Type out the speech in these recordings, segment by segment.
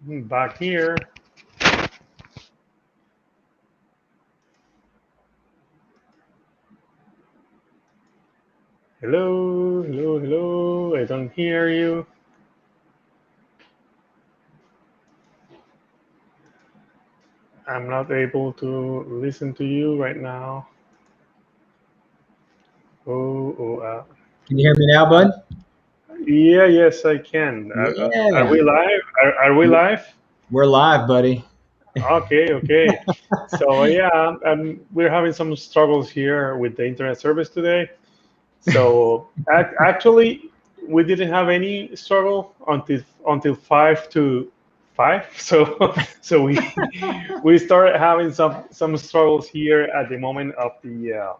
Back here. Hello, hello, hello. I don't hear you. I'm not able to listen to you right now. Oh, oh. Can you hear me now, bud? Yeah, yes, I can. Are Yeah. we live? Are we live? We're live, buddy. Okay, okay. So yeah, we're having some struggles here with the internet service today. So actually, we didn't have any struggle until 5 to 5. So we started having some struggles here at the moment of the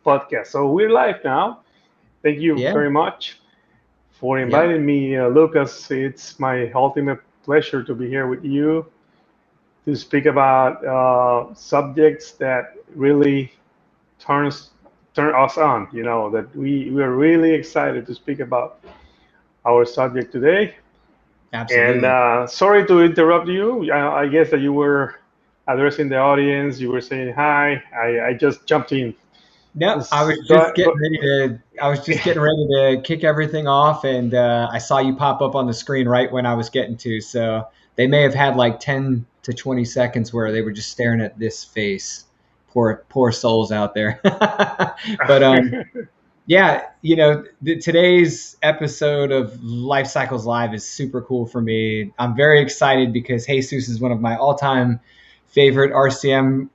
podcast. So we're live now. Thank you Yeah. very much for Yeah. inviting me, Lucas. It's my ultimate pleasure to be here with you to speak about subjects that really turns turn us on. You know that we are really excited to speak about our subject today. And Absolutely. sorry to interrupt you. I guess that you were addressing the audience. You were saying hi. I just jumped in. No, I was just Go, getting go. ready to. I was just getting ready to kick everything off, and I saw you pop up on the screen right when I was getting to. So they may have had like 10 to 20 seconds where they were just staring at this face. Poor souls out there. But yeah, today's episode of Life Cycles Live is super cool for me. I'm very excited because Jesus is one of my all-time favorite RCM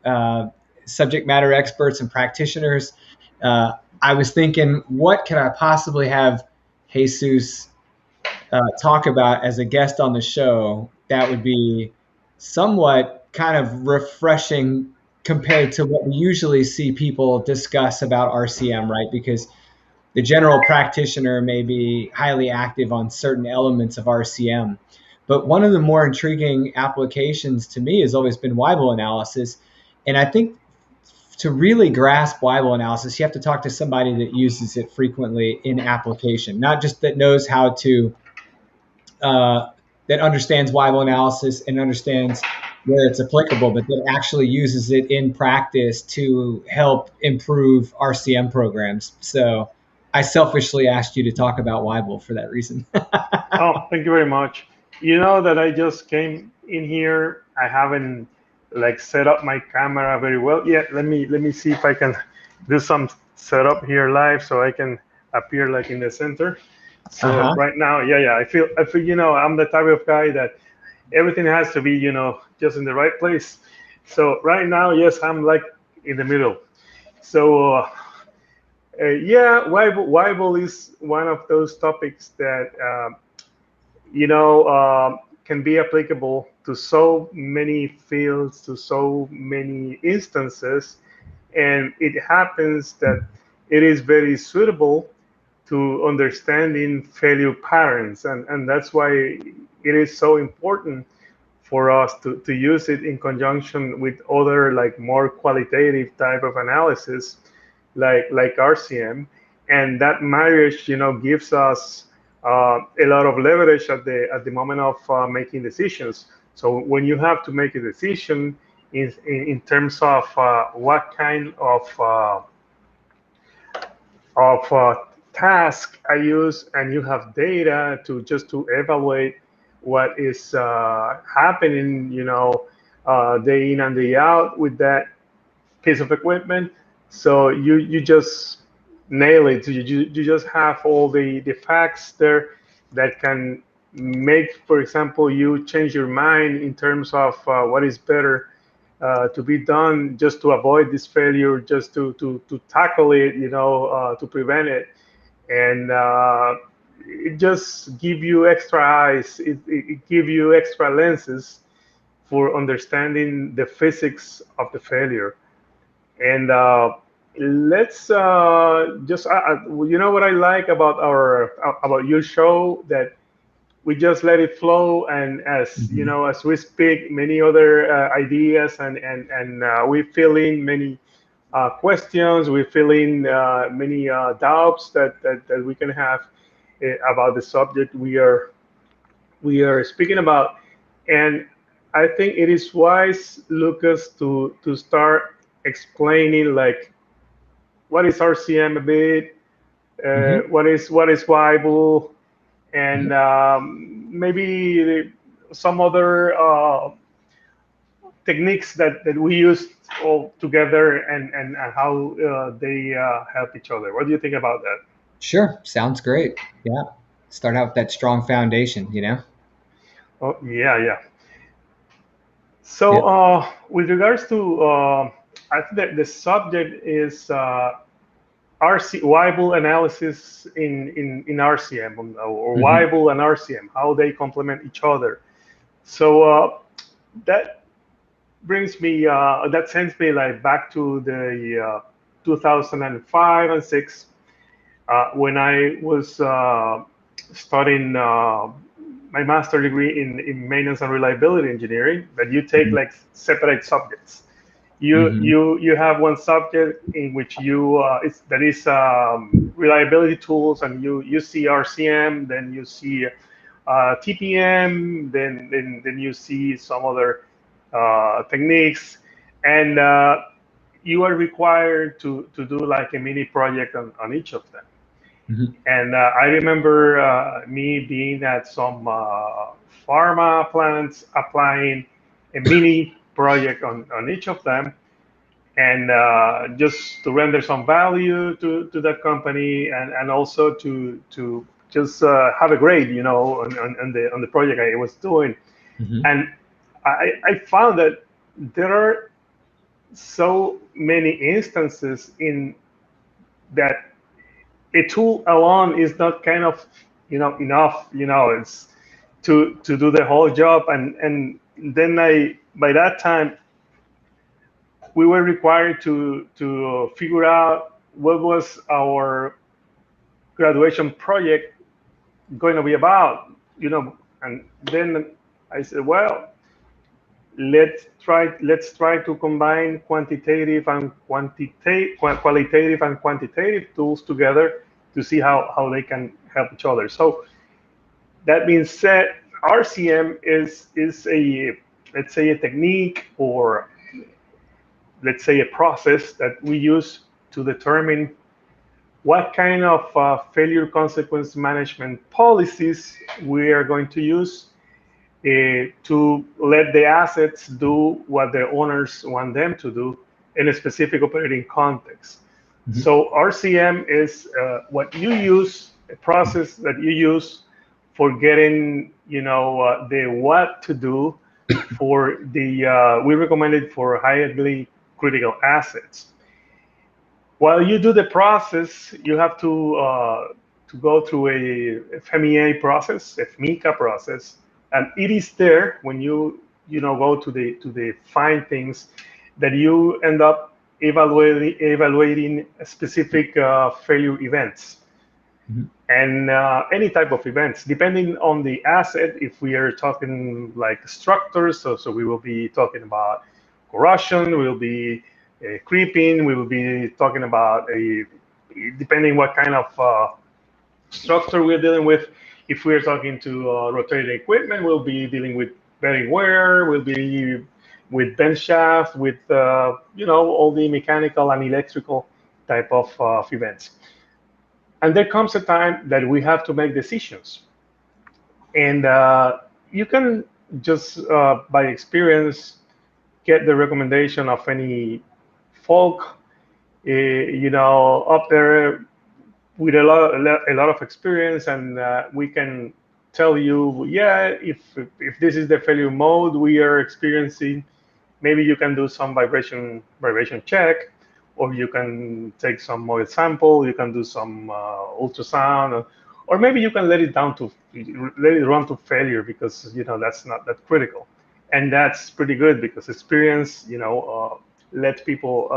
subject matter experts and practitioners. I was thinking, what can I possibly have Jesus talk about as a guest on the show that would be somewhat kind of refreshing compared to what we usually see people discuss about RCM, right? Because the general practitioner may be highly active on certain elements of RCM. But one of the more intriguing applications to me has always been Weibull analysis. And I think to really grasp Weibull analysis, you have to talk to somebody that uses it frequently in application, not just that knows how to, uh, that understands Weibull analysis and understands where it's applicable, but that actually uses it in practice to help improve RCM programs. So I selfishly asked you to talk about Weibull for that reason. Oh, thank you very much. You know that I just came in here. I haven't like set up my camera very well yet. Let me see if I can do some setup here live so I can appear like in the center. So Uh-huh. right now, yeah, yeah, I feel I'm the type of guy that everything has to be just in the right place. So right now, yes, I'm like in the middle. So yeah, Weibull is one of those topics that can be applicable to so many fields, to so many instances, and it happens that it is very suitable to understanding failure patterns, and that's why it is so important for us to use it in conjunction with other like more qualitative type of analysis like RCM, and that marriage gives us a lot of leverage at the moment of making decisions. So when you have to make a decision in terms of what kind of task I use, and you have data to evaluate what is happening, day in and day out with that piece of equipment. So you just nail it. You just have all the facts there that can make, for example, you change your mind in terms of what is better to be done just to avoid this failure, just to tackle it, to prevent it. And it just give you extra eyes. It give you extra lenses for understanding the physics of the failure. And let's just what I like about our about your show, that we just let it flow, and as Mhm. as we speak many other ideas, and we fill in many questions, we fill in many doubts that we can have about the subject we are speaking about. And I think it is wise, Lucas, to start explaining like what is RCM a bit, Hmm. what is Weibull, and Hmm. maybe some other techniques that we use all together, and how they help each other. What do you think about that? Sure, sounds great. Yeah, start out with that strong foundation, you know? Oh, yeah, yeah. So, Yep. with regards to, I think that the subject is Weibull analysis in RCM, or Hmm. Weibull and RCM, how they complement each other. So that that sends me like back to the 2005 and 6, when I was studying my master degree in maintenance and reliability engineering. That you take Hmm. like separate subjects. You Hmm. you you have one subject in which that is reliability tools, and you see RCM, then you see TPM, then you see some other techniques, and you are required to do like a mini project on each of them. Hmm. And I remember me being at some pharma plants applying a mini project on each of them, and just to render some value to that company, and also to just have a grade, on the project I was doing. Hmm. And I found that there are so many instances in that a tool alone is not kind of enough. It's to do the whole job. And then I by that time we were required to figure out what was our graduation project going to be about. And then I said, well, let's try to combine qualitative and quantitative tools together to see how they can help each other. So that being said, RCM is a, let's say, a technique, or let's say a process that we use to determine what kind of failure consequence management policies we are going to use to let the assets do what the owners want them to do in a specific operating context. Hmm. So RCM is what you use, a process that you use for getting, the what to do for we recommend it for highly critical assets. While you do the process, you have to go through a FMEA process, a FMICA process, and it is there when go to the fine things that you end up evaluating specific failure events, Hmm. and any type of events, depending on the asset. If we are talking like structures, so we will be talking about corrosion, we'll be creeping, we will be talking about depending what kind of structure we're dealing with. If we're talking to rotating equipment, we'll be dealing with bearing wear, we'll be with bend shaft, with all the mechanical and electrical type of events. And there comes a time that we have to make decisions. And you can just, by experience, get the recommendation of any folk, up there with a lot of experience, and we can tell you, yeah, if this is the failure mode we are experiencing, maybe you can do some vibration check, or you can take some oil sample, you can do some ultrasound, or maybe you can let it run to failure, because that's not that critical. And that's pretty good, because experience let people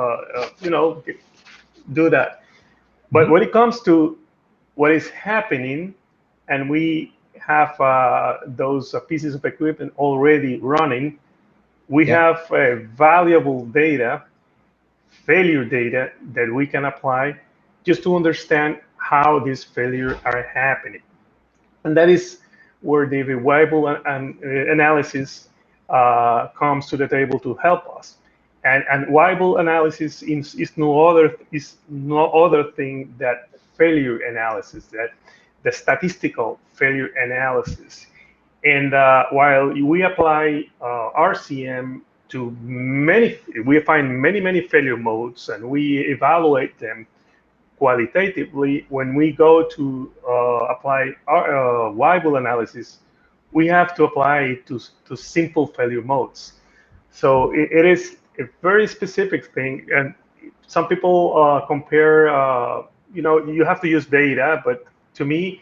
do that. But Hmm. when it comes to what is happening, and we have those pieces of equipment already running, we Yep. have valuable data, failure data, that we can apply just to understand how these failures are happening. And that is where the Weibull analysis comes to the table to help us. And Weibull analysis is no other thing that failure analysis, that the statistical failure analysis. And while we apply RCM to many, we find many failure modes, and we evaluate them qualitatively. When we go to apply our Weibull analysis, we have to apply it to simple failure modes. So it is a very specific thing, and some people compare. You have to use data, but to me,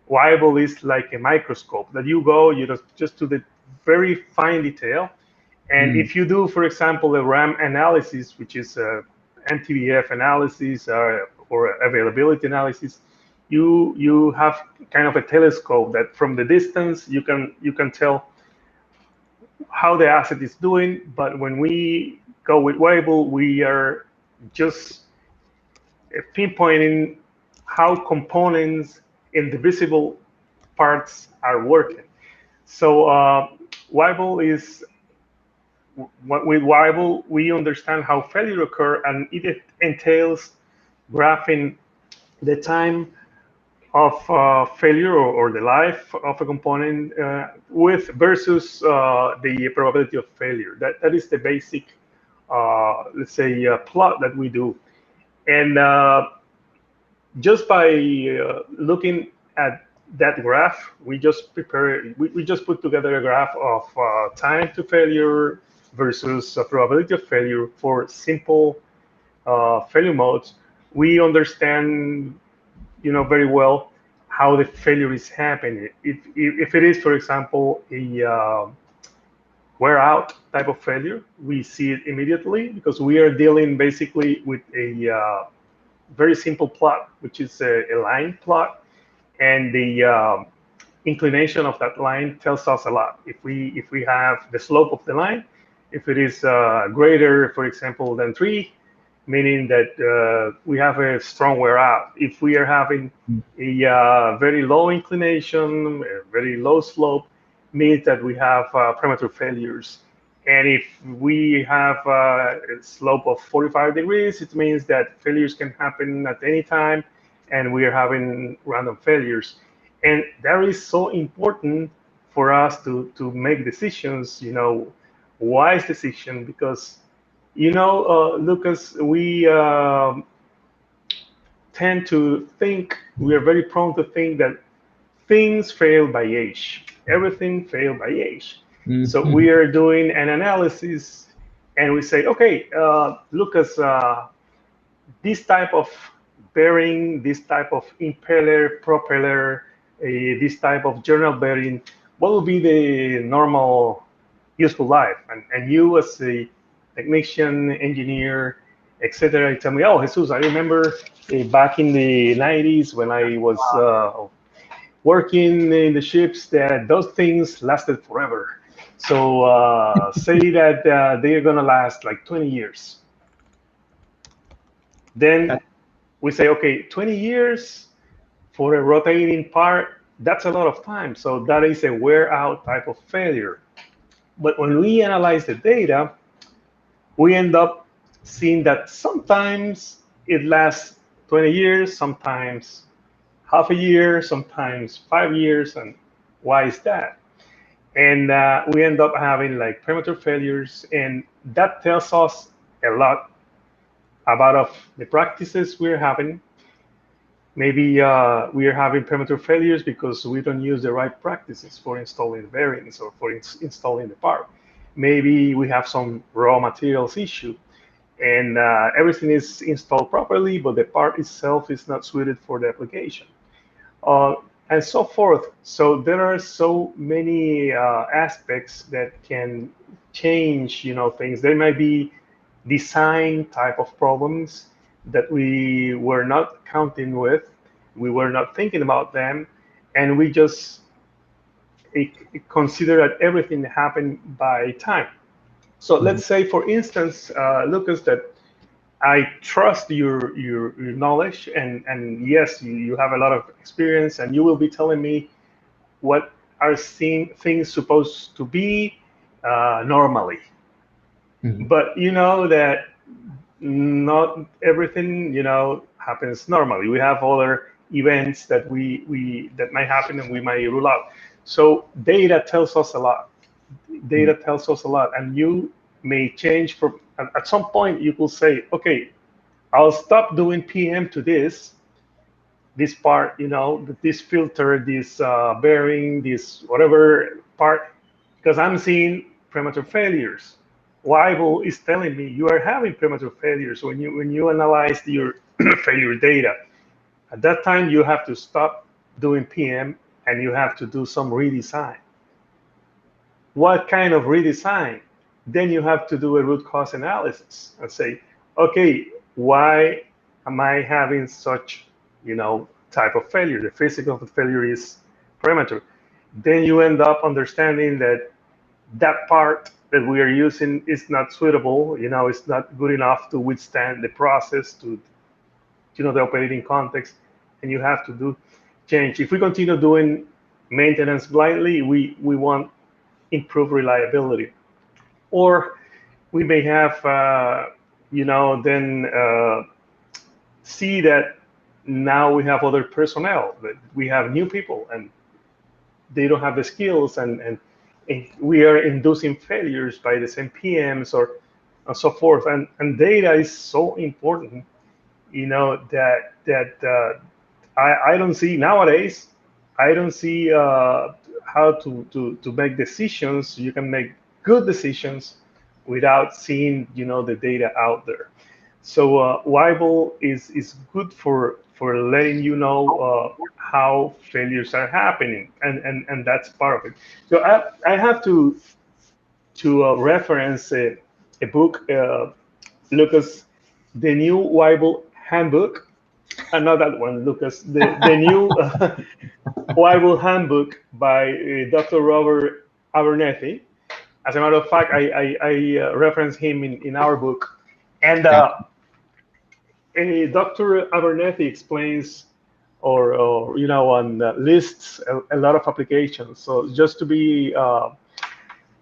Weibull is like a microscope that you go, you just to the very fine detail. And Mm. if you do, for example, a RAM analysis, which is a MTBF analysis or availability analysis, you have kind of a telescope that from the distance you can tell how the asset is doing. But when we go with Weibull, we are just pinpointing how components in the visible parts are working. So Weibull is with Weibull, we understand how failure occur, and it entails graphing the time of failure or the life of a component with versus the probability of failure. That is the basic, let's say, plot that we do. And just by looking at that graph, we just put together a graph of time to failure versus probability of failure for simple failure modes. We understand, very well how the failure is happening. If it is, for example, a wear out type of failure, we see it immediately because we are dealing basically with a very simple plot, which is a line plot, and the inclination of that line tells us a lot. If we have the slope of the line, if it is greater, for example, than 3, meaning that we have a strong wear out. If we are having a very low inclination, a very low slope, means that we have premature failures. And if we have a slope of 45 degrees, it means that failures can happen at any time, and we are having random failures. And that is so important for us to make decisions, wise decision, because Lucas, we tend to think, we are very prone to think that things fail by age. Everything failed by age. So Mm. we are doing an analysis and we say, okay, Lucas, this type of bearing, this type of impeller, propeller, this type of journal bearing, what will be the normal useful life? And you as a technician, engineer, etc., tell me, oh, Jesus, I remember back in the 90s when I was working in the ships that those things lasted forever. So say that they're going to last like 20 years. Then That, we say, okay, 20 years for a rotating part, that's a lot of time. So that is a wear out type of failure. But when we analyze the data, we end up seeing that sometimes it lasts 20 years, sometimes half a year, sometimes 5 years. And why is that? And we end up having like premature failures. And that tells us a lot about of the practices we're having. Maybe we are having premature failures because we don't use the right practices for installing the bearings or for installing the part. Maybe we have some raw materials issue and everything is installed properly, but the part itself is not suited for the application, uh, and so forth. So there are so many aspects that can change, things. There might be design type of problems that we were not counting with, we were not thinking about them, and we just consider that everything happened by time. So let's say, for instance, Lucas, that I trust your knowledge, and yes, you have a lot of experience, and you will be telling me what are seeing things supposed to be normally. Mhm. But you know that not everything happens normally. We have other events that we that might happen and we might rule out. So data tells us a lot. Data tells us a lot, and you may change from at some point you could say, okay, I'll stop doing PM to this part, this filter, this bearing, this whatever part, because I'm seeing premature failures. Weibull is telling me you are having premature failures when you analyze your failure data. At that time, you have to stop doing PM and you have to do some redesign. What kind of redesign? Then you have to do a root cause analysis and say, okay, why am I having such, type of failure? The physical failure is premature. Then you end up understanding that that part that we are using is not suitable, it's not good enough to withstand the process, to, the operating context, and you have to do change. If we continue doing maintenance blindly, we won't improve reliability. Or we may have, then see that now we have other personnel, that we have new people and they don't have the skills, and we are inducing failures by the same PMs or and so forth. And data is so important, that I don't see nowadays. I don't see how to make decisions. You can make good decisions without seeing, the data out there. So Weibull is good for letting you know how failures are happening, and that's part of it. So I have to reference a book, Lucas, the new Weibull handbook. Not that one, Lucas. The new Weibull handbook by Dr. Robert Abernethy. As a matter of fact, I reference him in our book. And Yeah. Dr. Abernethy explains or on lists a lot of applications. So just to be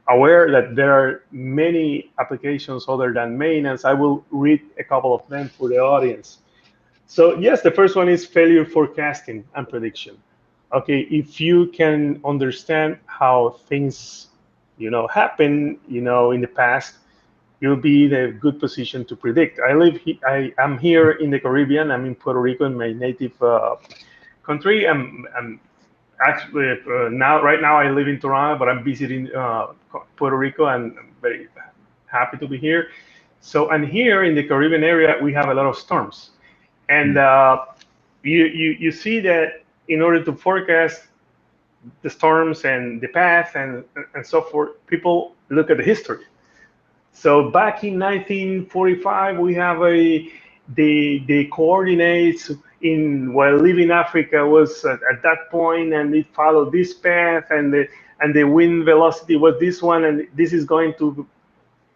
aware that there are many applications other than maintenance, I will read a couple of them for the audience. So yes, the first one is failure forecasting and prediction. Okay, if you can understand how things, happen, in the past, you'll be in a good position to predict. I am here in the Caribbean. I'm in Puerto Rico, in my native country. I'm actually right now I live in Toronto, but I'm visiting Puerto Rico, and I'm very happy to be here. So, and here in the Caribbean area, we have a lot of storms, and you see that in order to forecast the storms and the path and so forth, people look at the history. So back in 1945, we have the coordinates in while leaving Africa was at that point, and it followed this path, and the wind velocity was this one, and this is going to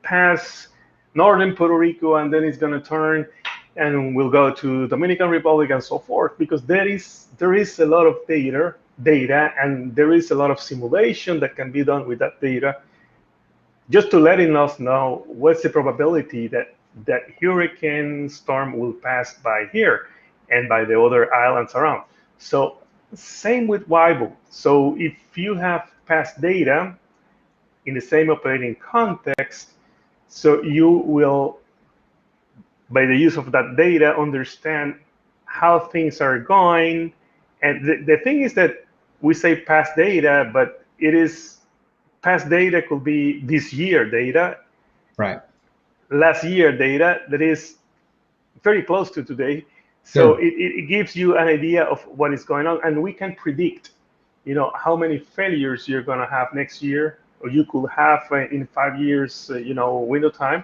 pass northern Puerto Rico, and then it's going to turn and we'll go to Dominican Republic and so forth, because there is a lot of data, and there is a lot of simulation that can be done with that data, just to letting us know what's the probability that hurricane storm will pass by here and by the other islands around. So same with Weibull. So if you have past data in the same operating context, so you will, by the use of that data, understand how things are going. And the thing is that we say past data, but it is past data could be this year data, Right. last year data that is very close to today. So Sure. it gives you an idea of what is going on, and we can predict, how many failures you're going to have next year, or you could have in 5 years, window time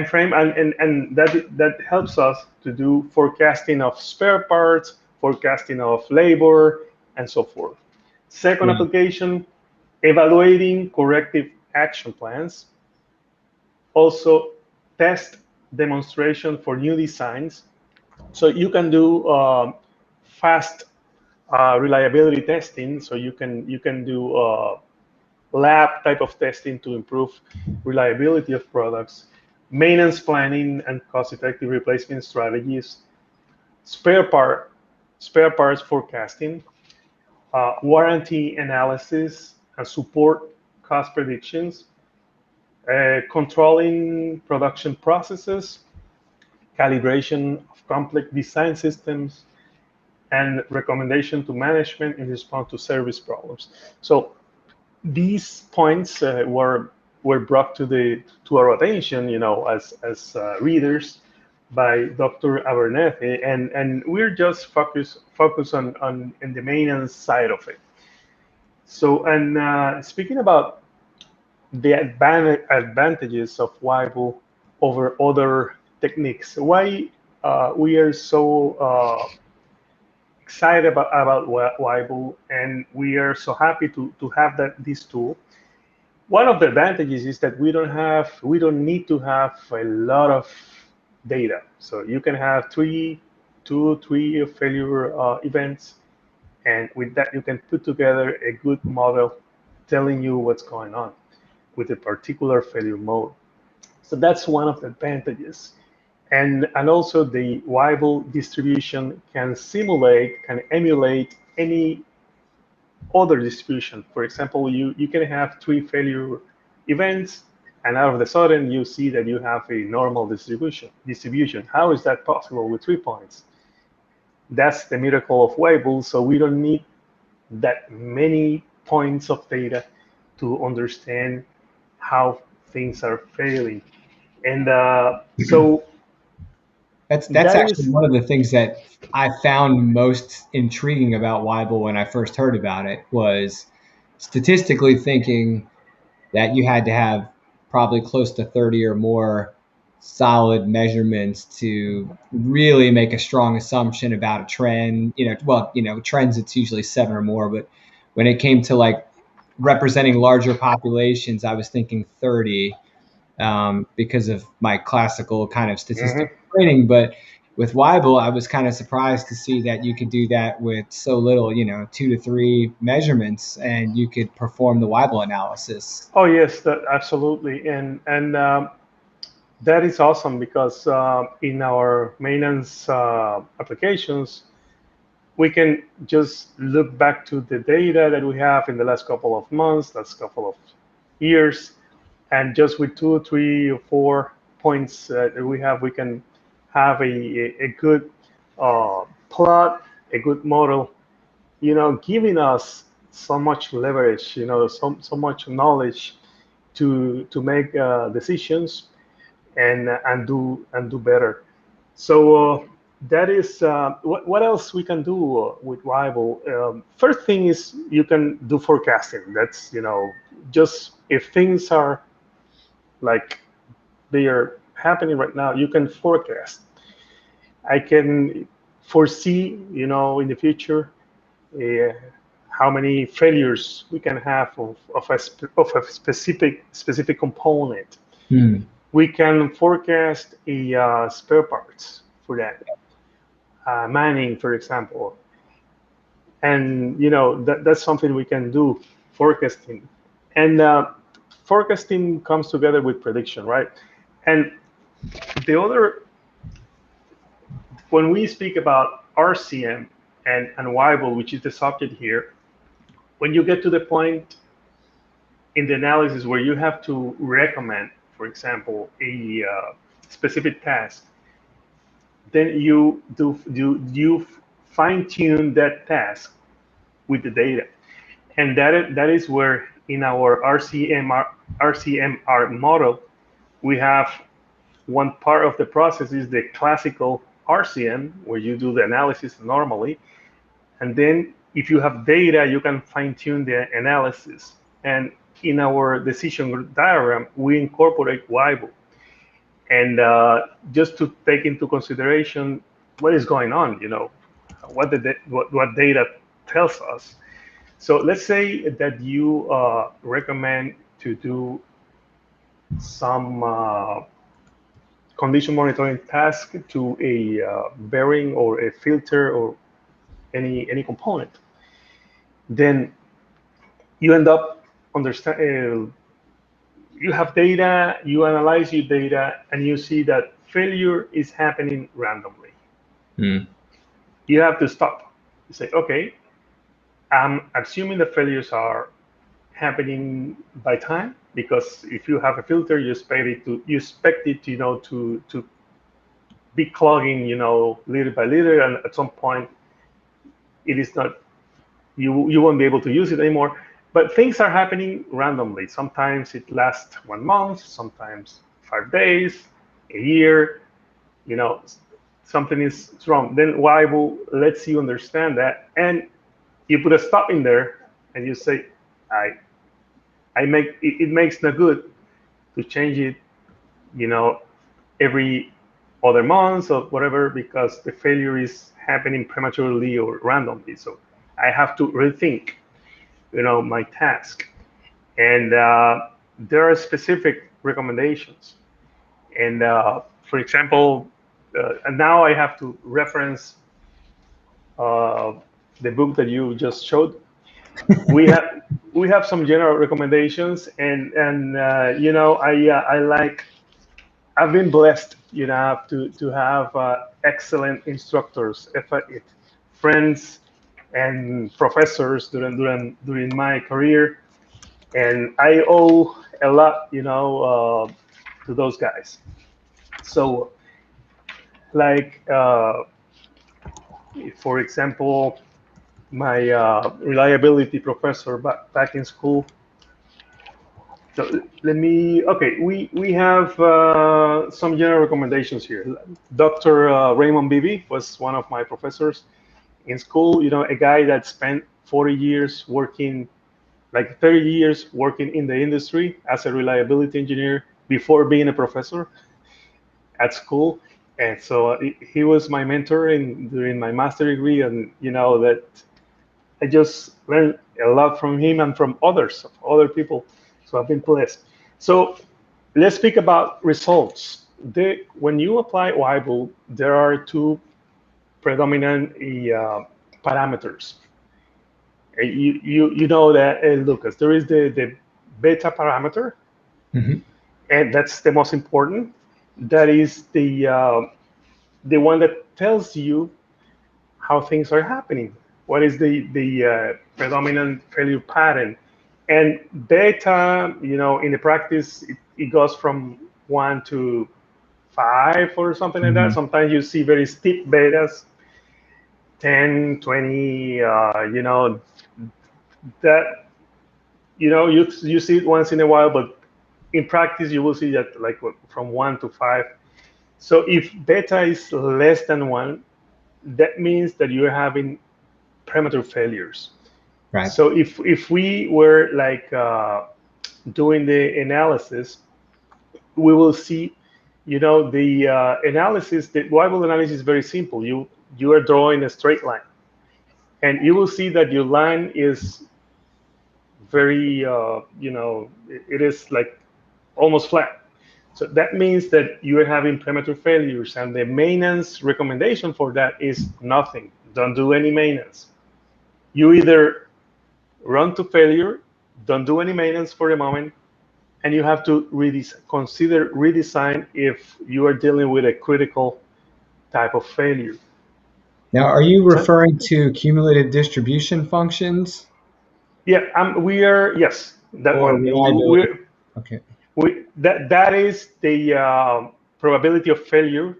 frame, and that helps us to do forecasting of spare parts, forecasting of labor, and so forth. Second Yeah. application, evaluating corrective action plans. Also, test demonstration for new designs. So you can do fast reliability testing, so you can do lab type of testing to improve reliability of products, maintenance planning and cost-effective replacement strategies, spare part spare parts forecasting, warranty analysis and support cost predictions, controlling production processes, calibration of complex design systems, and recommendation to management in response to service problems. So these points were brought to our attention, as readers by Dr. Abernethy, and we're just focus on the maintenance side of it. So, and speaking about the advantages of Weibull over other techniques, why we are so excited about Weibull, and we are so happy to have this tool. One of the advantages is that we don't need to have a lot of data. So you can have two, three failure events, and with that you can put together a good model telling you what's going on with a particular failure mode. So that's one of the advantages. And also the Weibull distribution can emulate any other distribution. For example, you can have three failure events, and out of the sudden you see that you have a normal distribution. How is that possible with 3 points? That's the miracle of Weibull. So we don't need that many points of data to understand how things are failing. And so That's that actually is, one of the things that I found most intriguing about Weibull when I first heard about it was statistically thinking that you had to have probably close to 30 or more solid measurements to really make a strong assumption about a trend. Trends it's usually 7 or more, but when it came to like representing larger populations, I was thinking 30 because of my classical kind of mhm. statistical training. But with Weibull, I was kind of surprised to see that you could do that with so little, 2 to 3 measurements, and you could perform the Weibull analysis. Oh yes, absolutely, and that is awesome because in our maintenance applications, we can just look back to the data that we have in the last couple of months, last couple of years, and just with 2, 3, or 4 points that we have, we can have a good plot, a good model, giving us so much leverage, so much knowledge to make decisions and do better. So that is what else we can do with Weibull. First thing is you can do forecasting. That's just if things are like they are happening right now, you can forecast. I can foresee, in the future, uh, how many failures we can have of a specific component. Hmm. We can forecast a spare parts for that, manning, for example, and that's something we can do, forecasting, and forecasting comes together with prediction, right? And the other, when we speak about RCM and Weibull, which is the subject here, when you get to the point in the analysis where you have to recommend, for example, a specific task, then you fine tune that task with the data, and that is where in our RCMR model we have one part of the process is the classical RCM where you do the analysis normally, and then if you have data you can fine tune the analysis, and in our decision diagram we incorporate Weibull, and just to take into consideration what is going on, what data tells us. So let's say that you recommend to do some condition monitoring task to a bearing or a filter or any component. Then you end up understand. You have data, you analyze your data, and you see that failure is happening randomly. Mm. You have to stop. You say, okay, I'm assuming the failures are happening by time, because if you have a filter, you expect it to be clogging, little by little, and at some point, it is not. You won't be able to use it anymore. But things are happening randomly. Sometimes it lasts 1 month, sometimes 5 days, a year. You know, something is wrong. Then Weibull lets you understand that, and you put a stop in there, and you say, I make it, it makes no good to change it, you know, every other month or whatever, because the failure is happening prematurely or randomly. So I have to rethink, my task. And there are specific recommendations. And for example, and now I have to reference uh, the book that you just showed. We have we have some general recommendations, and I like. I've been blessed, to have excellent instructors, friends, and professors during my career, and I owe a lot, to those guys. So, like, for example, my reliability professor back in school. So let me. Okay, we have some general recommendations here. Dr. Raymond Bibi was one of my professors in school. A guy that spent 40 years working, like 30 years working in the industry as a reliability engineer before being a professor at school. And so he was my mentor during my master degree, and that I just learned a lot from him and from other people. So I've been blessed. So let's speak about results. When you apply Weibull, there are two predominant parameters. You know that, Lucas. There is the beta parameter, Mm-hmm. and that's the most important. That is the one that tells you how things are happening. What is the predominant failure pattern? And beta, in the practice, it goes from 1 to 5 or something like that. Mm-hmm. Sometimes you see very steep betas, 10, 20, that, you see it once in a while, but in practice, you will see that like from 1 to 5. So if beta is less than 1, that means that you're having premature failures. Right. So if we were like doing the analysis, we will see, the analysis. The Weibull analysis is very simple. You are drawing a straight line, and you will see that your line is very, it is like almost flat. So that means that you are having premature failures, and the maintenance recommendation for that is nothing. Don't do any maintenance. You either run to failure, don't do any maintenance for the moment, and you have to consider redesign if you are dealing with a critical type of failure. Now, are you So, referring to cumulative distribution functions yeah, we are, yes, that or one. reliability? Okay. That is the probability of failure Okay.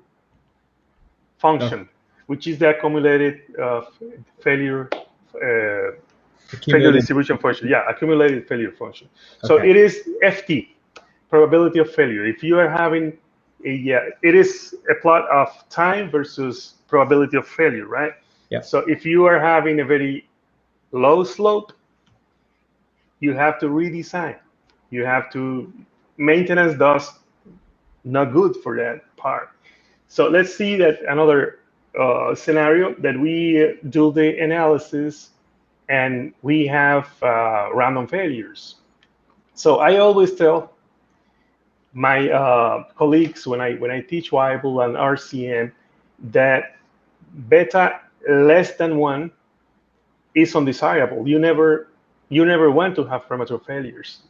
function, which is the accumulated failure uh, The failure cumulative. distribution function. Yeah, accumulated failure function. So Okay. it is FT, probability of failure. If you are having it is a plot of time versus probability of failure, right? Yeah. So if you are having a very low slope, you have to redesign. You have to maintenance does not good for that part. So let's see that another scenario that we do the analysis and we have random failures. So I always tell my colleagues when I teach Weibull and RCM that beta less than 1 is undesirable. You never want to have premature failures.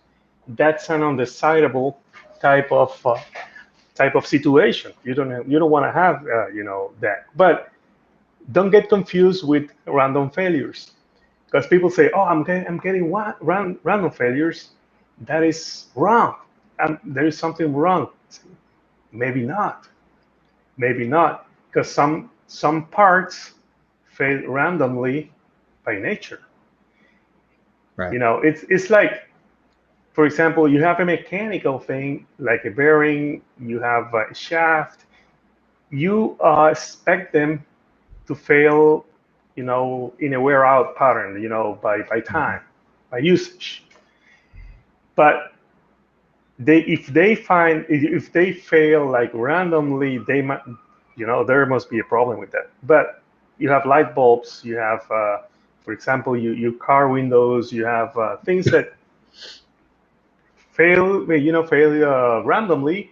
That's an undesirable type of situation. You don't want to have that. But don't get confused with random failures, because people say, "Oh, I'm getting random failures." That is wrong. There is something wrong. Maybe not. Maybe not, because some parts fail randomly by nature. Right. It's like, for example, you have a mechanical thing like a bearing, you have a shaft. You expect them to fail, in a wear out pattern, by Mhm. time, by usage. But if they fail like randomly, they might, there must be a problem with that. But you have light bulbs, you have, for example, you car windows, you have things that fail randomly.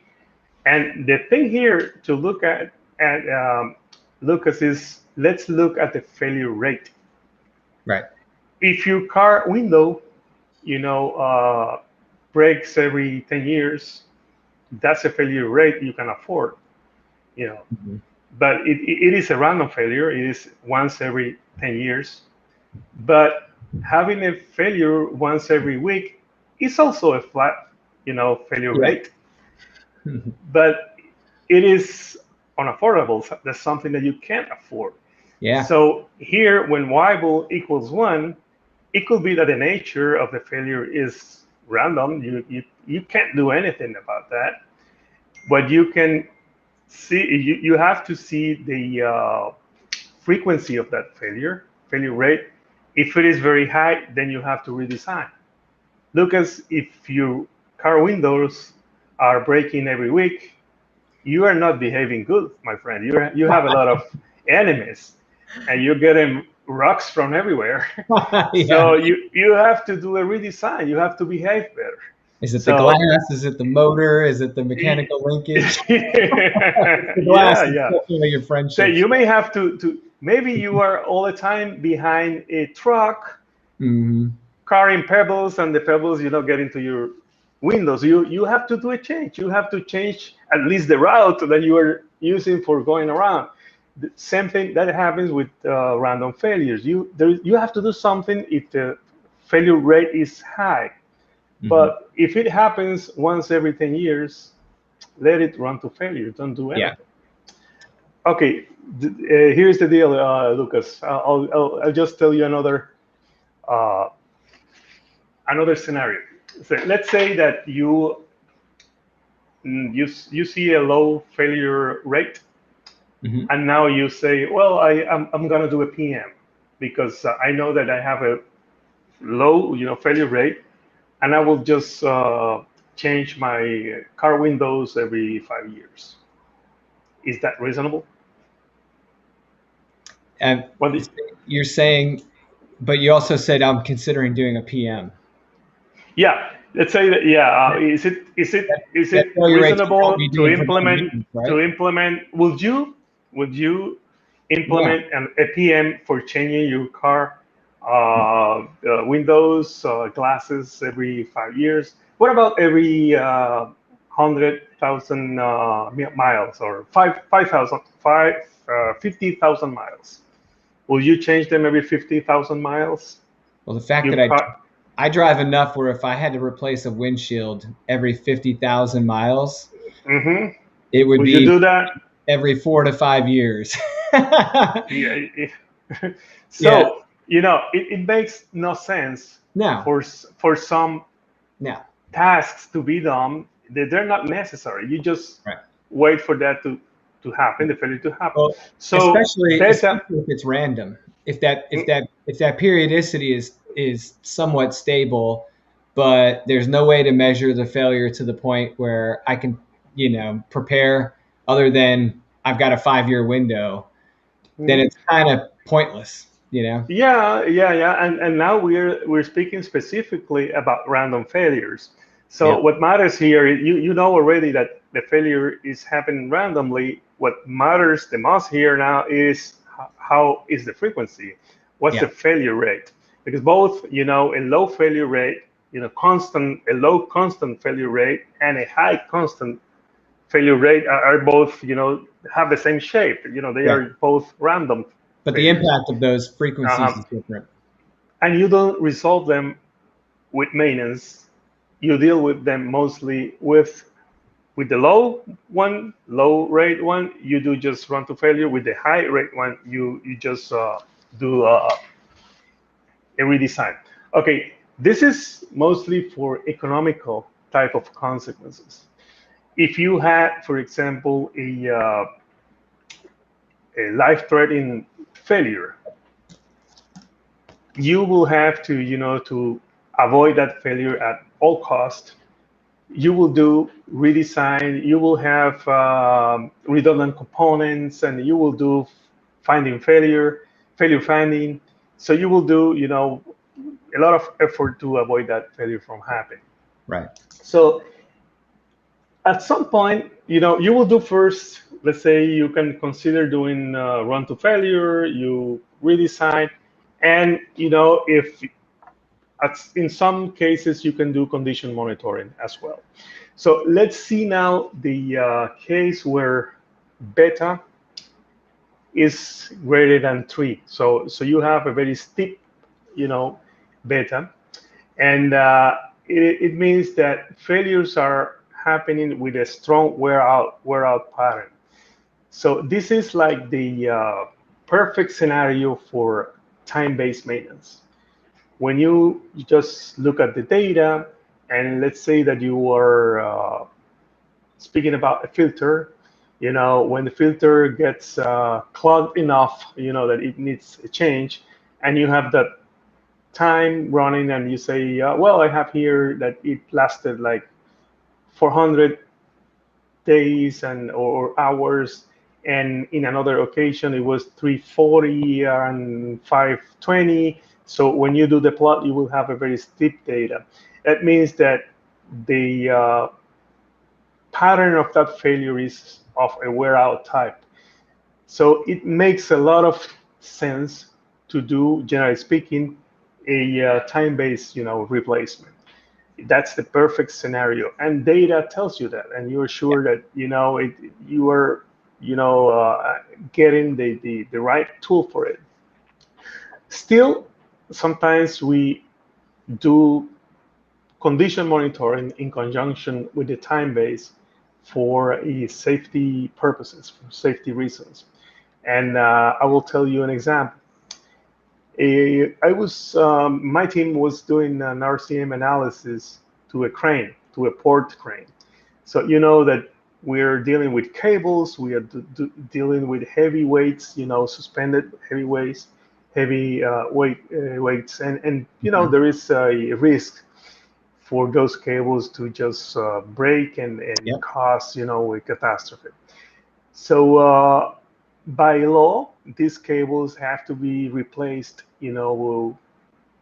And the thing here to look at Lucas, is let's look at the failure rate. Right. If your car window, you know, uh, breaks every 10 years, that's a failure rate you can afford, you know. Mhm. But it is a random failure. It is once every 10 years. But having a failure once every week is also a flat, failure Yeah. rate. But it is unaffordable. So that's something that you can't afford. Yeah. So here, when Weibull equals 1, it could be that the nature of the failure is random. You can't do anything about that. But you can see, you have to see the frequency of that failure rate. If it is very high, then you have to redesign. Lucas, if your car windows are breaking every week, you are not behaving good, my friend. You have a lot of enemies, and you're getting rocks from everywhere. Yeah. So you have to do a redesign. You have to behave better. Is it the So glass? Is it the motor? Is it the mechanical linkage? It's the glass yeah, is yeah. definitely your So friendships. you may have to maybe you are all the time behind a truck Hmm. carrying pebbles, and the pebbles get into your windows. You have to do a change. You have to change at least the route that you are using for going around. The same thing that happens with random failures. You have to do something if the failure rate is high. Hmm. But if it happens once every 10 years, let it run to failure. Don't do Yeah. anything. Okay, here's the deal, Lucas. I'll just tell you uh, another scenario. So let's say that you see a low failure rate, Hmm. and now you say, well, I'm gonna do a PM because I know that I have a low failure rate, and I will just change my car windows every 5 years. Is that reasonable? And What? The, you're saying, but you also said I'm considering doing a PM. yeah, let's say that. Yeah, That, is that it failure rate you won't reasonable be to doing preventive implement maintenance, right? Would you Yeah. implement a PM for changing your car windows glasses every 5 years? What about every 100,000 miles, or 50,000 miles? Will you change them every 50,000 miles? Well, the fact Your that car. I drive enough where if I had to replace a windshield every 50,000 miles, Hmm. it would Will you be do that? every 4 to 5 years. Yeah. Yeah. So it makes no sense No. for some No. tasks to be done. They're not necessary. You just Right. wait for that to happen, the failure to happen. Well, So there's a. especially if it's random. If that periodicity is somewhat stable, but there's no way to measure the failure to the point where I can, prepare other than I've got a 5 year window, then Mhm. it's kind of pointless. Yeah, yeah, yeah. And now we're speaking specifically about random failures. So Yep. what matters here, you know already that the failure is happening randomly. What matters the most here now is how is the frequency. What's the failure rate? Because both, a low failure rate, a low constant failure rate and a high constant failure rate are both, have the same shape. They Yeah. are both random But the failures. impact of those frequencies Um, is different. and you don't resolve them with maintenance. You deal with them mostly with the low rate one. You do just run to failure. With the high rate one, you just do a redesign. Okay, this is mostly for economical type of consequences. If you had, for example, a life-threatening failure, you will have to, to avoid that failure at all cost. You will do redesign. You will have redundant components, and you will do failure finding. So you will do, a lot of effort to avoid that failure from happening. Right. So at some point, you will do first. Let's say you can consider doing run to failure. You redesign, and if in some cases you can do condition monitoring as well. So let's see now the case where beta is greater than 3. So you have a very steep, beta, and it means that failures are happening with a strong wear out pattern. So this is like the perfect scenario for time-based maintenance. When you just look at the data, and let's say that you are speaking about a filter, when the filter gets clogged enough, that it needs a change, and you have that time running, and you say, well, I have here that it lasted like 400 days or hours, and in another occasion it was 340 and 520. So when you do the plot, you will have a very steep data. That means that the pattern of that failure is of a wear out type. So it makes a lot of sense to do, generally speaking, a time-based, replacement. That's the perfect scenario, and data tells you that, and you're sure that you are getting the right tool for it. Still, sometimes we do condition monitoring in conjunction with the time base for safety purposes, for safety reasons. And I will tell you an example. My team was doing an RCM analysis to a crane, to a port crane. So you know that we're dealing with cables, we are dealing with heavy weights, suspended heavy weights, heavy weights, and there is a risk for those cables to just break and Yep. cause a catastrophe. So by law, these cables have to be replaced,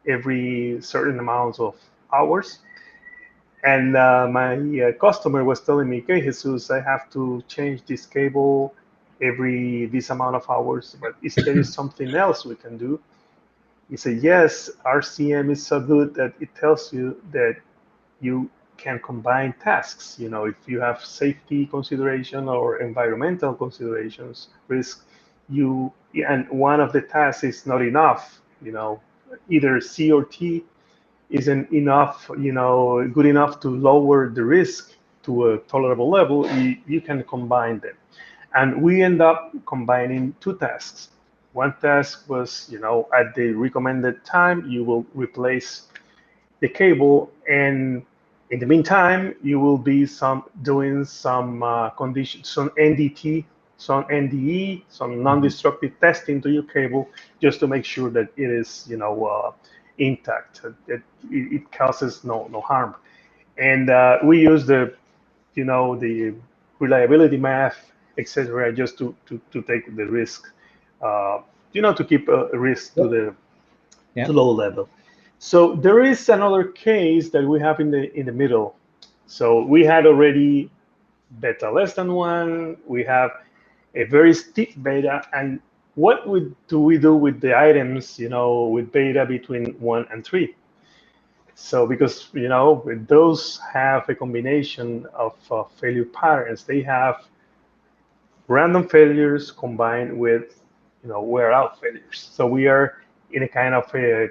every certain amounts of hours. And my customer was telling me, okay, Jesus, I have to change this cable every this amount of hours, but is there something else we can do? He said, yes, RCM is so good that it tells you that you can combine tasks. If you have safety consideration or environmental considerations, risk, and one of the tasks is not enough, either C or T isn't enough, good enough to lower the risk to a tolerable level, you can combine them. And we end up combining two tasks. One task was, at the recommended time, you will replace the cable, and in the meantime, you will be doing some condition, some NDT, some NDE, some Mhm. non-destructive testing to your cable, just to make sure that it is, intact, that it causes no harm. And we use the reliability math, etc., just to take the risk, to keep a risk to Yep. the Yep. low level. So there is another case that we have in the middle. So we had already beta less than 1. We have a very steep beta, and do we do with the items, with beta between 1 and 3? So because, those have a combination of failure patterns. They have random failures combined with, wear out failures. So we are in a kind of a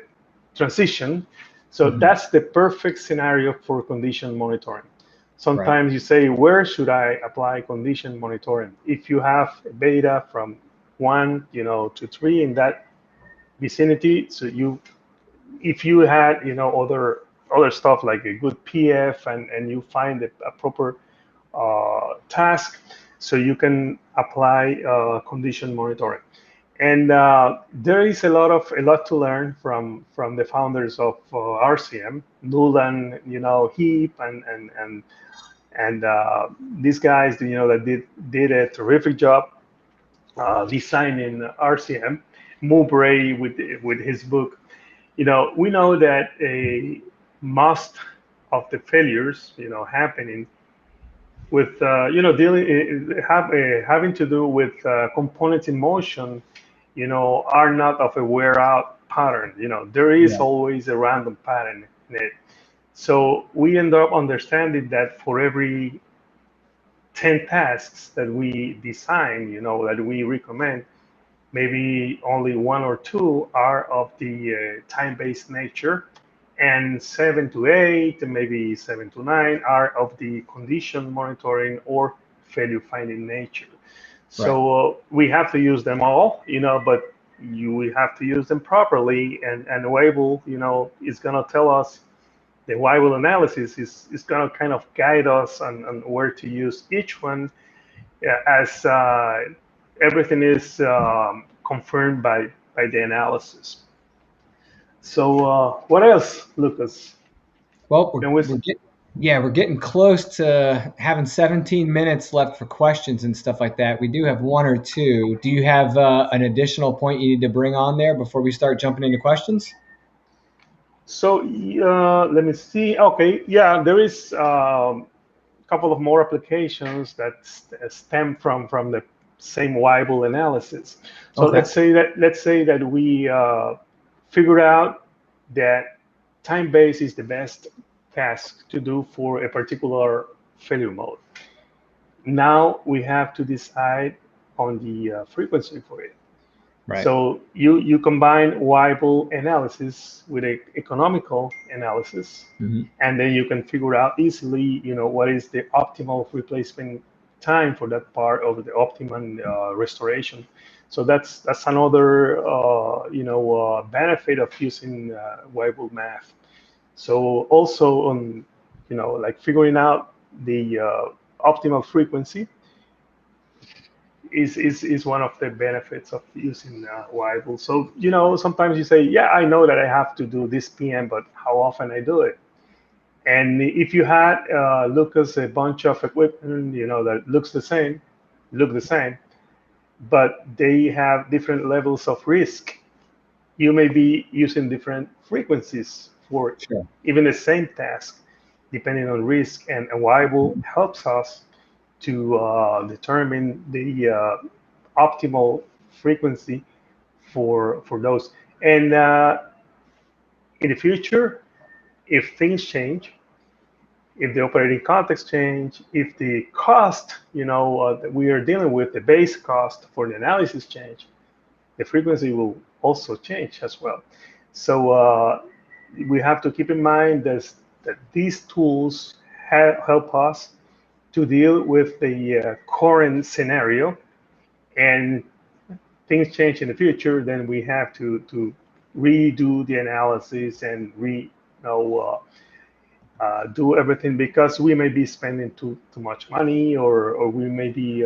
transition. So Mhm. that's the perfect scenario for condition monitoring. Right. Sometimes you say, where should I apply condition monitoring? If you have beta from 1, to 3 in that vicinity, so if you had, other stuff like a good PF, and you find a proper task, so you can apply condition monitoring. And there is a lot to learn from the founders of RCM, Nuland, Heap, and these guys, that did a terrific job designing RCM. Mowbray with his book. We know that most of the failures, happening with dealing having to do with components in motion, are not of a wear out pattern. There is Yeah. always a random pattern in it. So we end up understanding that for every 10 tasks that we design, that we recommend, maybe only one or two are of the time-based nature, and 7 to 8, and maybe 7 to 9 are of the condition monitoring or failure finding nature. Right. So we have to use them all, but we have to use them properly. And Weibull, is going to tell us, the Weibull analysis is going to kind of guide us on where to use each one, as everything is confirmed by the analysis. So what else, Lucas? Well, Can we? we're getting close to having 17 minutes left for questions and stuff like that. We do have one or two. Do you have an additional point you need to bring on there before we start jumping into questions? So let me see. Okay, yeah, there is a couple of more applications that stem from the same Weibull analysis. So Okay. let's say that we figure out that time base is the best task to do for a particular failure mode. Now we have to decide on the frequency for it. Right. So you combine Weibull analysis with a economical analysis, Hmm. and then you can figure out easily, what is the optimal replacement time for that part of the optimum restoration. So that's another benefit of using Weibull math. So also on, like figuring out the optimal frequency is one of the benefits of using Weibull. So, sometimes you say, yeah, I know that I have to do this PM, but how often I do it? And if you had, Lucas, a bunch of equipment, that look the same, but they have different levels of risk, you may be using different frequencies for Sure. even the same task, depending on risk. And Weibull helps us to determine the optimal frequency for those. And in the future, if things change, if the operating context change, if the cost, that we are dealing with, the base cost for the analysis change, the frequency will also change as well. So we have to keep in mind that these tools help us to deal with the current scenario, and things change in the future, then we have to redo the analysis and do everything, because we may be spending too much money, or we may be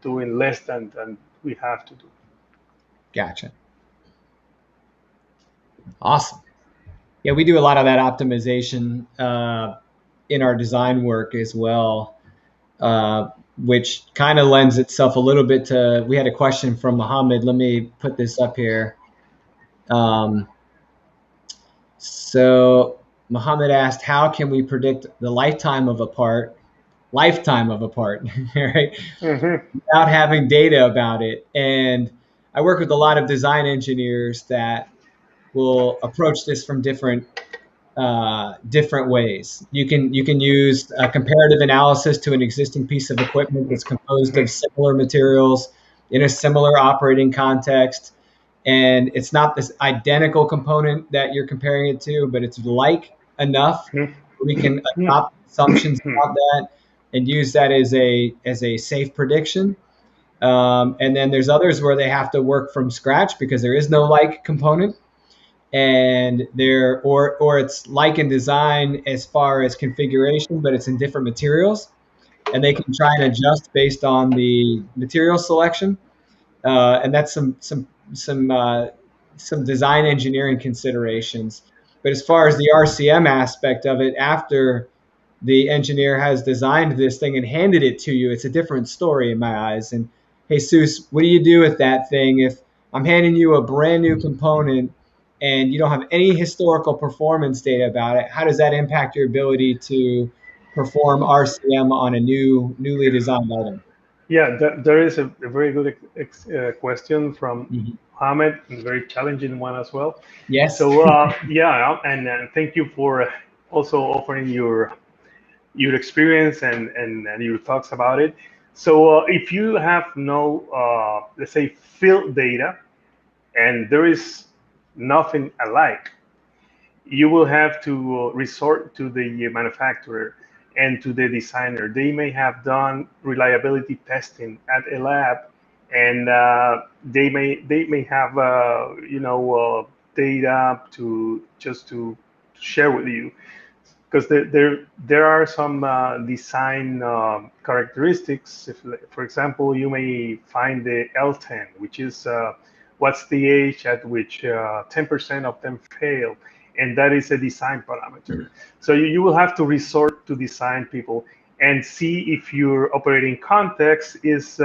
doing less than we have to do. Gotcha. Awesome. Yeah, we do a lot of that optimization in our design work as well, which kind of lends itself a little bit to. We had a question from Mohammed. Let me put this up here. Um, so Mohammed asked, "How can we predict the lifetime of a part? Lifetime of a part, right? Hmm. Without having data about it?" And I work with a lot of design engineers that will approach this from different ways. You can use a comparative analysis to an existing piece of equipment that's composed of similar materials in a similar operating context, and it's not this identical component that you're comparing it to, but it's like enough. We can adopt assumptions about that and use that as a safe prediction. And then there's others where they have to work from scratch because there is no like component, and there or it's like in design as far as configuration, but it's in different materials, and they can try and adjust based on the material selection. And that's some design engineering considerations. But as far as the RCM aspect of it, after the engineer has designed this thing and handed it to you, it's a different story in my eyes. And Jesus, what do you do with that thing if I'm handing you a brand new component and you don't have any historical performance data about it? How does that impact your ability to perform RCM on a newly designed item? Yeah, there is a very good question from Mhm. Mohammed, and very challenging one as well. Yes. So yeah, and thank you for also offering your experience and your thoughts about it. So if you have no, let's say, field data, and there is nothing alike, you will have to resort to the manufacturer and to the designer. They may have done reliability testing at a lab, and they may have data to just to share with you, because there are some design characteristics. If, for example, you may find the L10, which is what's the age at which 10% of them fail, and that is a design parameter. So you will have to resort to design people and see if your operating context is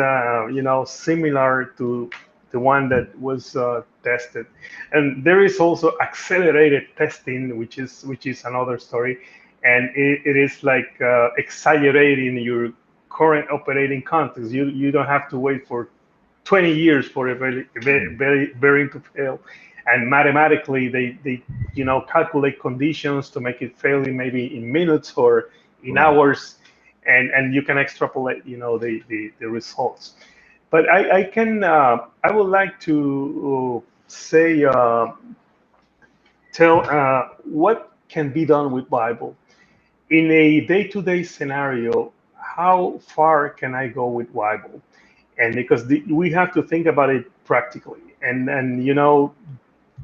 similar to the one that was tested. And there is also accelerated testing, which is another story, and it is like exaggerating your current operating context. You don't have to wait for 20 years for a variant to fail, and mathematically they calculate conditions to make it fail in maybe in minutes or in Right. hours, and you can extrapolate the results. But I would like to say tell what can be done with Weibull in a day-to-day scenario. How far can I go with Weibull? And because we have to think about it practically, and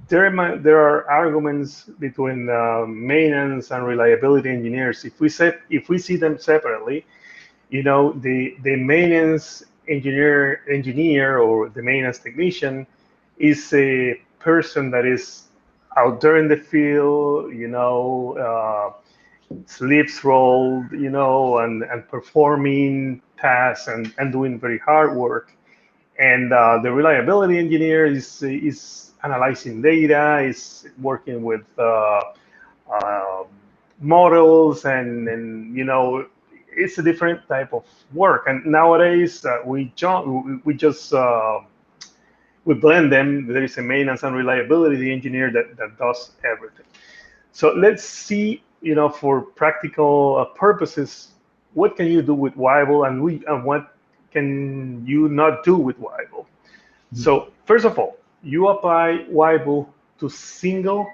there are arguments between maintenance and reliability engineers. If we see them separately, the maintenance engineer or the maintenance technician is a person that is out there in the field, sleeves rolled, and performing tasks and doing very hard work. And the reliability engineer is analyzing data, is working with uh, models, and it's a different type of work. And nowadays we blend them. There is a maintenance and reliability engineer that does everything. So let's see, for practical purposes, what can you do with Weibull, and what can you not do with Weibull? So first of all, you apply Weibull to simple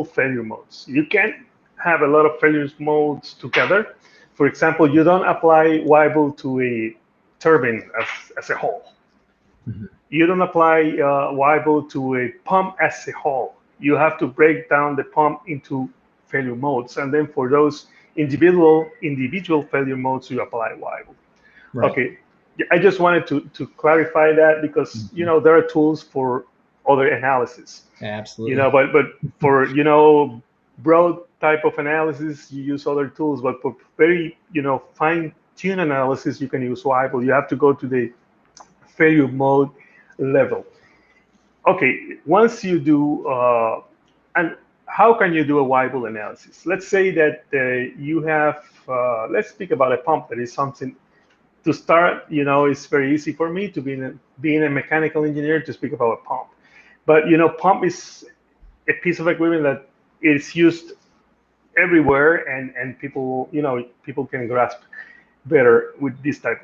failure modes. You can't have a lot of failure modes together. For example, you don't apply Weibull to a turbine as a whole. Mhm. You don't apply Weibull to a pump as a whole. You have to break down the pump into failure modes, and then for those individual failure modes, you apply Weibull. Right. Okay, yeah, I just wanted to clarify that, because Mhm. there are tools for other analysis, Absolutely. but for broad type of analysis, you use other tools. But for very fine tune analysis, you can use Weibull. You have to go to the failure mode level. Okay, once you do, and how can you do a Weibull analysis? Let's say that you have, let's speak about a pump that is something to start, it's very easy for me to being a mechanical engineer to speak about a pump. But pump is a piece of equipment that is used everywhere, and people, people can grasp better with this type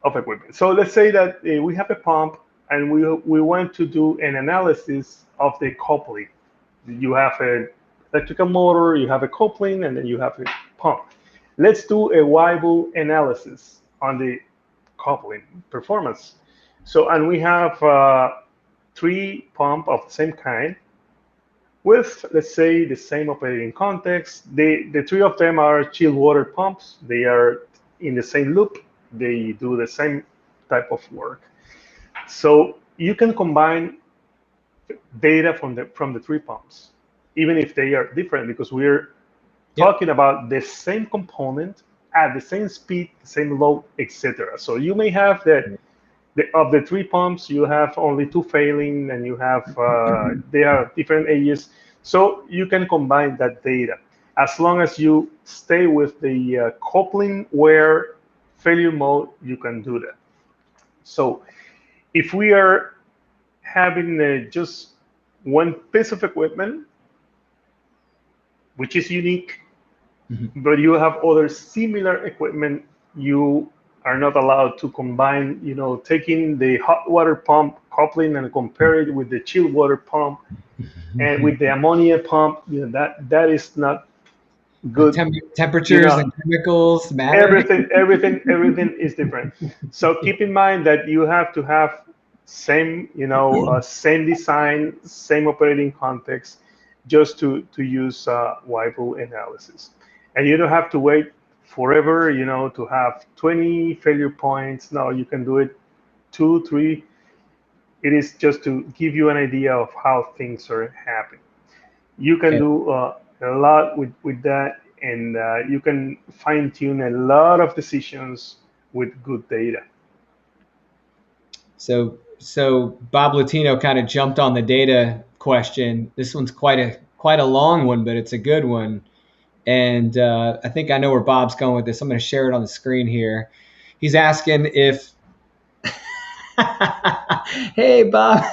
of equipment. So let's say that we have a pump, and we want to do an analysis of the coupling. You have an electrical motor, you have a coupling, and then you have a pump. Let's do a Weibull analysis on the coupling performance. So, and we have three pump of the same kind with, let's say, the same operating context. The three of them are chilled water pumps. They are in the same loop. They do the same type of work. So you can combine data from the three pumps, even if they are different, because we're talking about the same component at the same speed, same load, etc. So you may have that of the three pumps, you have only two failing, and you have they are different ages. So you can combine that data as long as you stay with the coupling where failure mode. You can do that. So if we are having just one piece of equipment, which is unique, but you have other similar equipment, you are not allowed to combine, taking the hot water pump coupling and compare it with the chilled water pump and with the ammonia pump. That is not good. Temperatures and chemicals matter. Everything is different. So keep in mind that you have to have same, same design, same operating context, just to use Weibull analysis. And you don't have to wait forever, to have 20 failure points. No, you can do it 2, 3. It is just to give you an idea of how things are happening. You can do a lot with that, and you can fine tune a lot of decisions with good data. So Bob Latino kind of jumped on the data question. This one's quite a long one, but it's a good one. And I think I know where Bob's going with this. I'm going to share it on the screen here. He's asking if, hey Bob,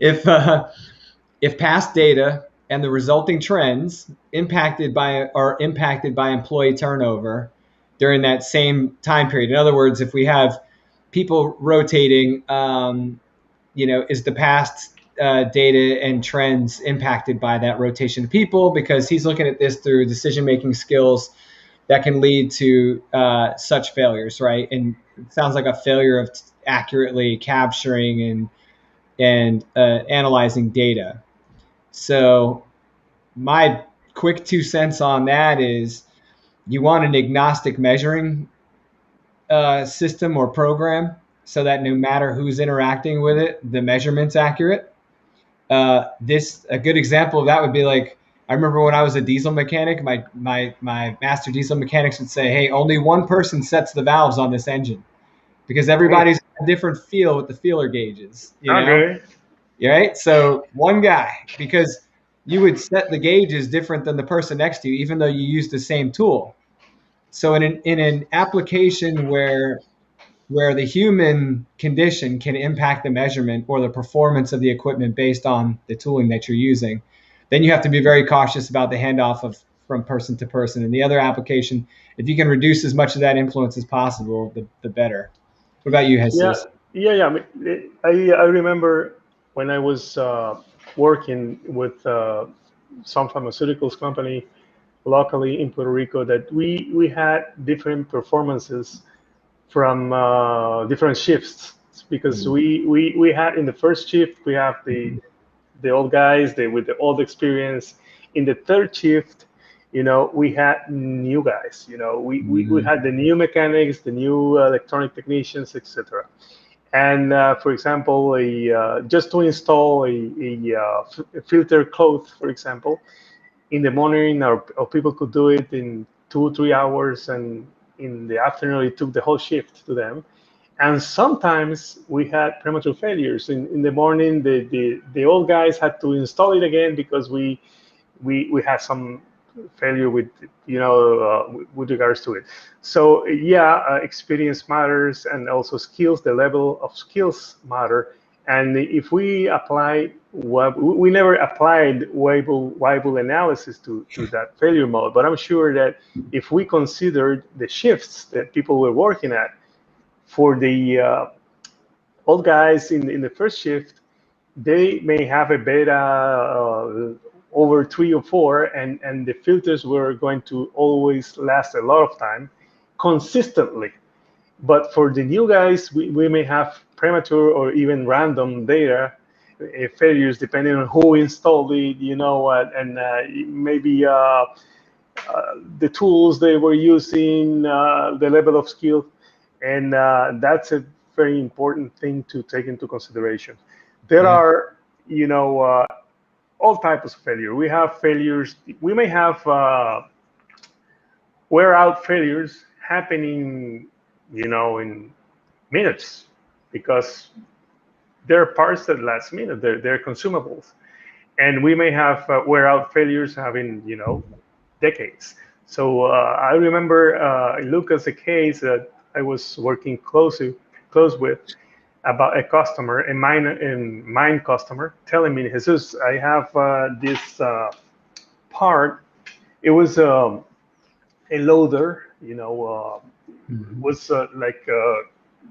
if past data and the resulting trends are impacted by employee turnover during that same time period. In other words, if we have people rotating, is the past data and trends impacted by that rotation of people? Because he's looking at this through decision-making skills that can lead to such failures, right? And it sounds like a failure of accurately capturing and analyzing data. So my quick 2 cents on that is you want an agnostic measuring system or program so that no matter who's interacting with it, the measurement's accurate. A good example of that would be like, I remember when I was a diesel mechanic, my master diesel mechanics would say, hey, only one person sets the valves on this engine because everybody's a different feel with the feeler gauges. Okay. Right? So one guy, because you would set the gauges different than the person next to you, even though you use the same tool. So in an application where the human condition can impact the measurement or the performance of the equipment based on the tooling that you're using, then you have to be very cautious about the handoff from person to person. In the other application, if you can reduce as much of that influence as possible, the better. What about you, Jesus? Yeah. I remember when I was working with some pharmaceuticals company locally in Puerto Rico, that we had different performances from different shifts, because we had in the first shift we have the old guys with the old experience. In the third shift, we had new guys. We had the new mechanics, the new electronic technicians, etc. And for example, just to install a filter cloth, for example, in the morning, or people could do it in 2-3 hours, and in the afternoon it took the whole shift to them. And sometimes we had premature failures. In the morning, the old guys had to install it again because we had some failure with, with regards to it. So yeah, experience matters, and also skills. The level of skills matter. And if we apply, we never applied Weibull analysis to that failure mode, but I'm sure that if we considered the shifts that people were working at, for the old guys in the first shift, they may have a beta over 3 or 4, and the filters were going to always last a lot of time consistently. But for the new guys, we may have premature or even random data failures depending on who installed it, and maybe the tools they were using, the level of skill, and that's a very important thing to take into consideration. There Yeah. are, all types of failure. We have failures. We may have wear out failures happening, in minutes, because they're parts that last minute. They're consumables, and we may have wear out failures having, decades. So I remember Lucas, a case that I was working close with, about a customer, a mine customer, telling me, Jesus, I have this part. It was a loader, Mhm. was like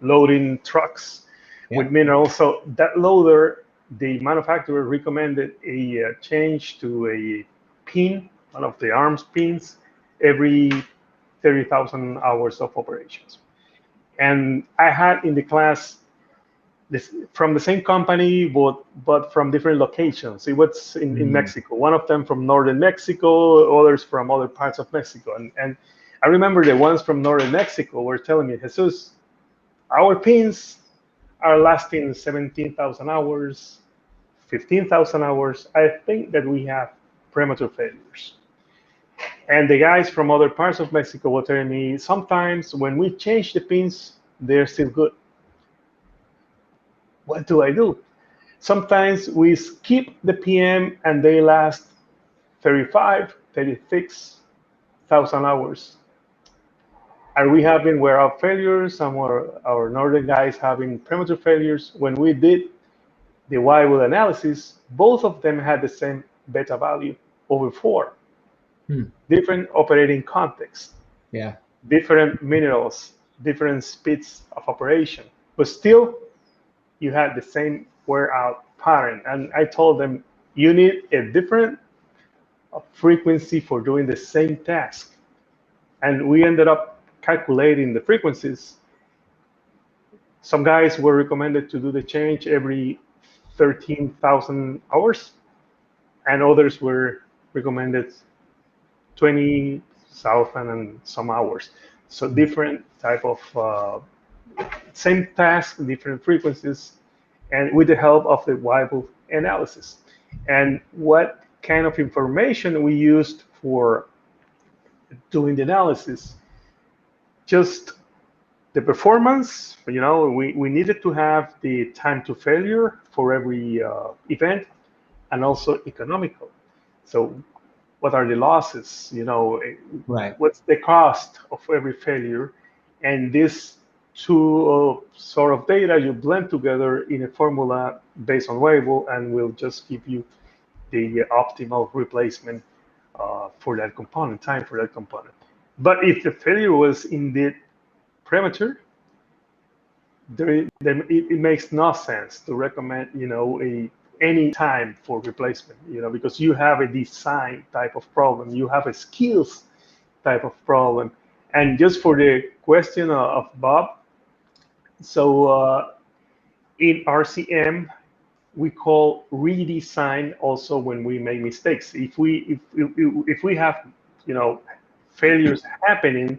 loading trucks with Yeah. minerals. So that loader, the manufacturer recommended a change to a pin, one of the arms pins, every 30,000 hours of operations. And I had in the class from the same company, but from different locations. It was in Mm. Mexico. One of them from northern Mexico, others from other parts of Mexico. And I remember the ones from northern Mexico were telling me, Jesus, our pins are lasting 17,000 hours, 15,000 hours. I think that we have premature failures. And the guys from other parts of Mexico were telling me, sometimes when we change the pins, they're still good. What do I do? Sometimes we skip the PM and they last 35, 36,000 hours. Are we having wear out failures? Some of our northern guys having premature failures. When we did the Weibull analysis, both of them had the same beta value, over 4. Hmm. Different operating contexts, Yeah. different minerals, different speeds of operation, but still you had the same wear out pattern. And I told them, you need a different frequency for doing the same task. And we ended up calculating the frequencies. Some guys were recommended to do the change every 13,000 hours, and others were recommended 20,000 and some hours. So Hmm. different type of same task, different frequencies, and with the help of the Weibull analysis. And what kind of information we used for doing the analysis? Just the performance. We needed to have the time to failure for every event, and also economical. So what are the losses? Right. What's the cost of every failure? And this two sort of data you blend together in a formula based on Weibull, and will just give you the optimal replacement for that component, time for that component. But if the failure was indeed premature, it makes no sense to recommend, any time for replacement, because you have a design type of problem, you have a skills type of problem. And just for the question of Bob, so in RCM, we call redesign also when we make mistakes. If we have, failures happening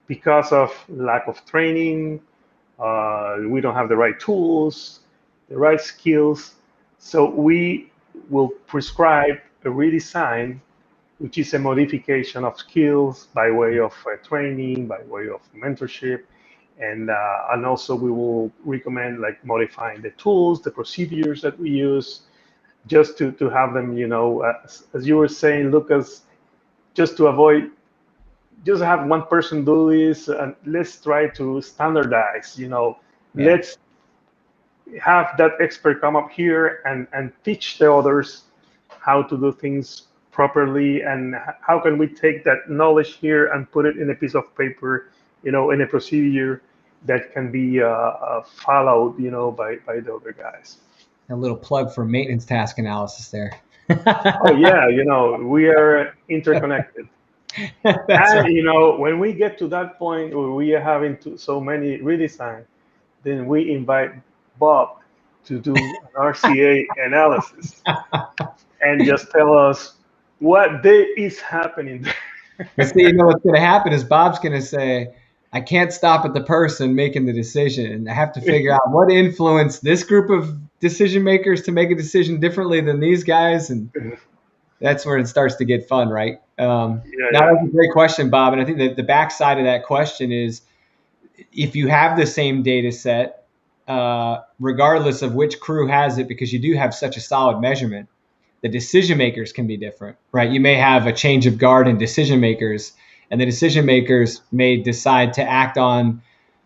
because of lack of training, we don't have the right tools, the right skills. So we will prescribe a redesign, which is a modification of skills by way of training, by way of mentorship, and also we will recommend like modifying the tools, the procedures that we use, just to have them, as you were saying, Lucas, just to avoid, just have one person do this, and let's try to standardize. Yeah. Let's have that expert come up here and teach the others how to do things properly, and how can we take that knowledge here and put it in a piece of paper, in a procedure that can be followed, by the other guys. A little plug for maintenance task analysis there. Oh yeah, we are interconnected. That's And right. when we get to that point where we are having so many redesign, then we invite Bob to do an RCA analysis and just tell us what there is happening there. But see, you know what's going to happen is Bob's going to say, I can't stop at the person making the decision. I have to figure out what influenced this group of decision makers to make a decision differently than these guys. And that's where it starts to get fun, right? Yeah, Now, yeah. that's a great question, Bob. And I think that the backside of that question is if you have the same data set, regardless of which crew has it, because you do have such a solid measurement, the decision makers can be different, right? You may have a change of guard in decision makers, and the decision makers may decide to act on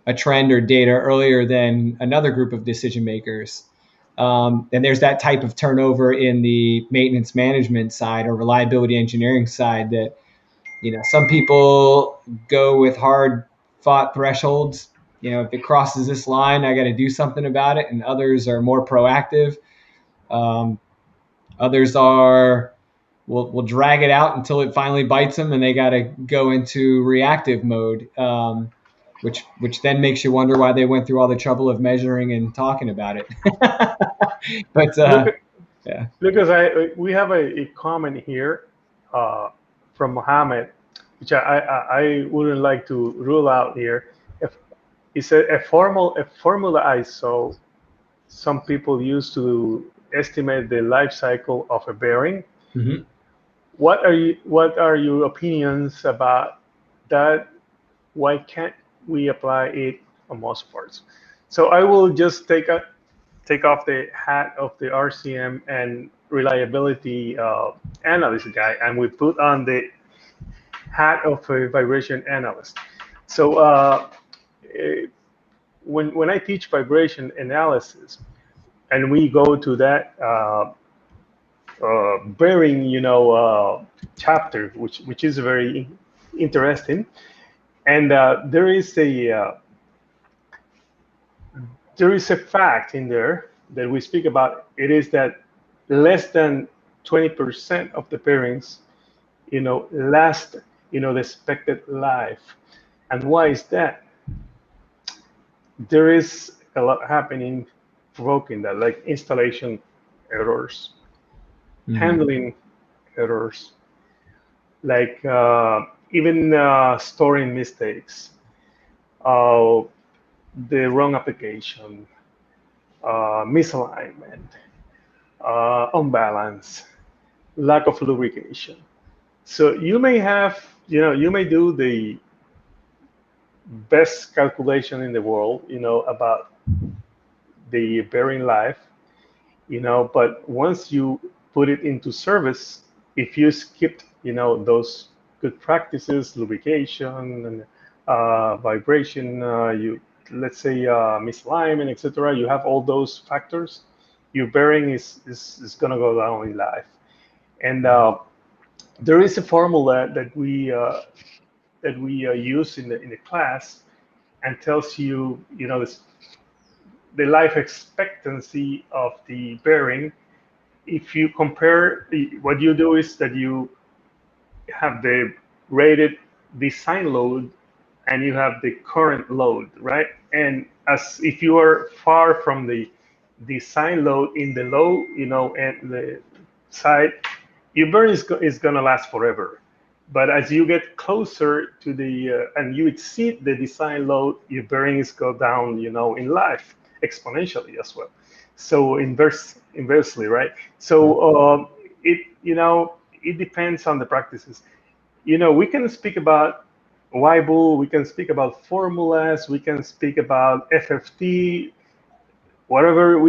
a trend or data earlier than another group of decision makers. And there's that type of turnover in the maintenance management side or reliability engineering side that, some people go with hard fought thresholds. If it crosses this line, I got to do something about it. And others are more proactive. Um, Others are will drag it out until it finally bites them, and they got to go into reactive mode, which then makes you wonder why they went through all the trouble of measuring and talking about it. But Look, yeah, because we have a comment here uh, from Mohammed, which I wouldn't like to rule out here. If he said a formula I saw some people use to estimate the life cycle of a bearing. hmm What are your opinions about that? Why can't we apply it on most parts? So I will just take off the hat of the RCM and reliability analyst guy, and we put on the hat of a vibration analyst. So eh, when I teach vibration analysis, and we go to that bearing, chapter, which is very interesting, and there is a fact in there that we speak about. It is that less than 20% of the bearings, last, the expected life. And why is that? There is a lot happening provoking that, like installation errors, hmm handling errors, like even storing mistakes, uh, the wrong application, misalignment, unbalance, lack of lubrication. So you may do the best calculation in the world, about the bearing life, but once you put it into service, if you skipped, those good practices, lubrication and vibration, you let's say misalignment, etc. You have all those factors. Your bearing is going to go down in life. And there is a formula that we use in the class, and tells you, the life expectancy of the bearing. If you compare, what you do is that you have the rated design load, and you have the current load, right? And as if you are far from the design load in the low, and the side, your burn is going to last forever. But as you get closer to and you exceed the design load, your bearings go down, in life exponentially as well. So inversely, right? So it depends on the practices. We can speak about Weibull, we can speak about formulas, we can speak about FFT, whatever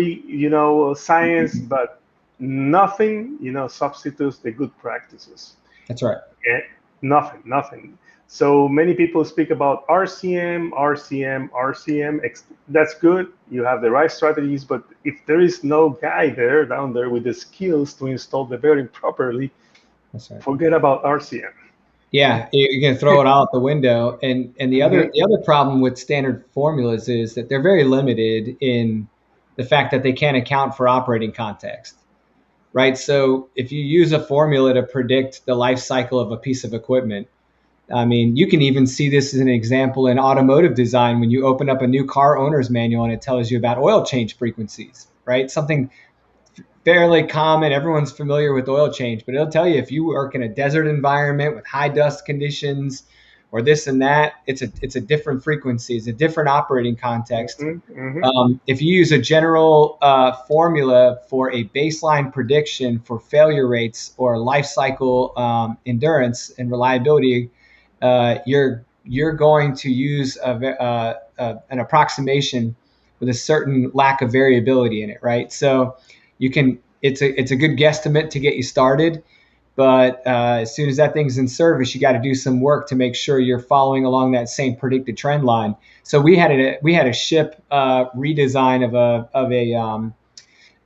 science, but nothing, substitutes the good practices. That's right. Okay? Nothing, nothing. So many people speak about RCM, RCM, RCM. That's good. You have the right strategies, but if there is no guy there down there with the skills to install the bearing properly, That's right. forget about RCM. Yeah, you're gonna throw it out the window. And Hmm. the other problem with standard formulas is that they're very limited in the fact that they can't account for operating context, right? So if you use a formula to predict the life cycle of a piece of equipment, I mean, you can even see this as an example in automotive design when you open up a new car owner's manual and it tells you about oil change frequencies, right? Something fairly common. Everyone's familiar with oil change, but it'll tell you if you work in a desert environment with high dust conditions or this and that, it's a different frequency, it's a different operating context. Hmm. Hmm. If you use a general formula for a baseline prediction for failure rates or life cycle endurance and reliability, you're going to use an approximation with a certain lack of variability in it, right? So you can it's a good guesstimate to get you started, but as soon as that thing's in service, you got to do some work to make sure you're following along that same predicted trend line. So we had a ship redesign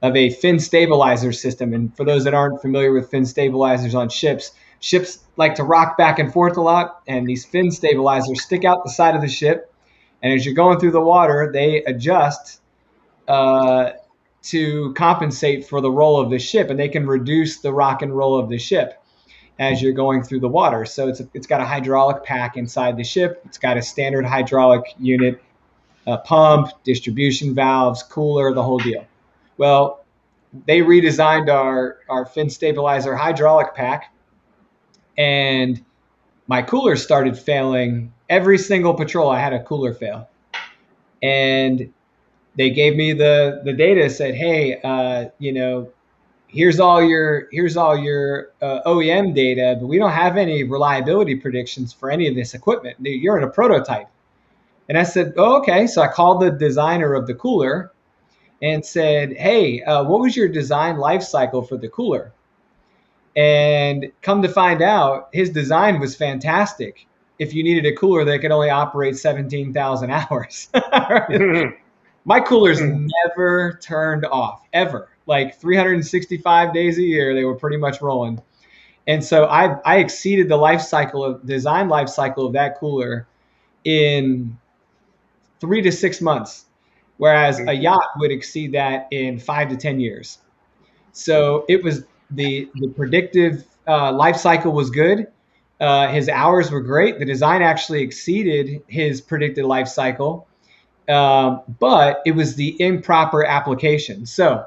of a fin stabilizer system. And for those that aren't familiar with fin stabilizers on ships, ships like to rock back and forth a lot, and these fin stabilizers stick out the side of the ship. And as you're going through the water, they adjust uh, to compensate for the roll of the ship, and they can reduce the rock and roll of the ship as you're going through the water. So it's got a hydraulic pack inside the ship. It's got a standard hydraulic unit, a pump, distribution valves, cooler, the whole deal. Well, they redesigned our fin stabilizer hydraulic pack, and my cooler started failing. Every single patrol, I had a cooler fail, and they gave me the data. Said, hey, here's all your OEM data, but we don't have any reliability predictions for any of this equipment. You're in a prototype. And I said, oh, okay. So I called the designer of the cooler and said, hey, what was your design life cycle for the cooler? And come to find out, his design was fantastic. If you needed a cooler that could only operate 17,000 hours. My coolers never turned off, ever. Like 365 days a year, they were pretty much rolling. And so I exceeded the life cycle of design life cycle of that cooler in 3 to 6 months, whereas a yacht would exceed that in 5 to 10 years. So it was the predictive life cycle was good. His hours were great. The design actually exceeded his predicted life cycle, but it was the improper application. So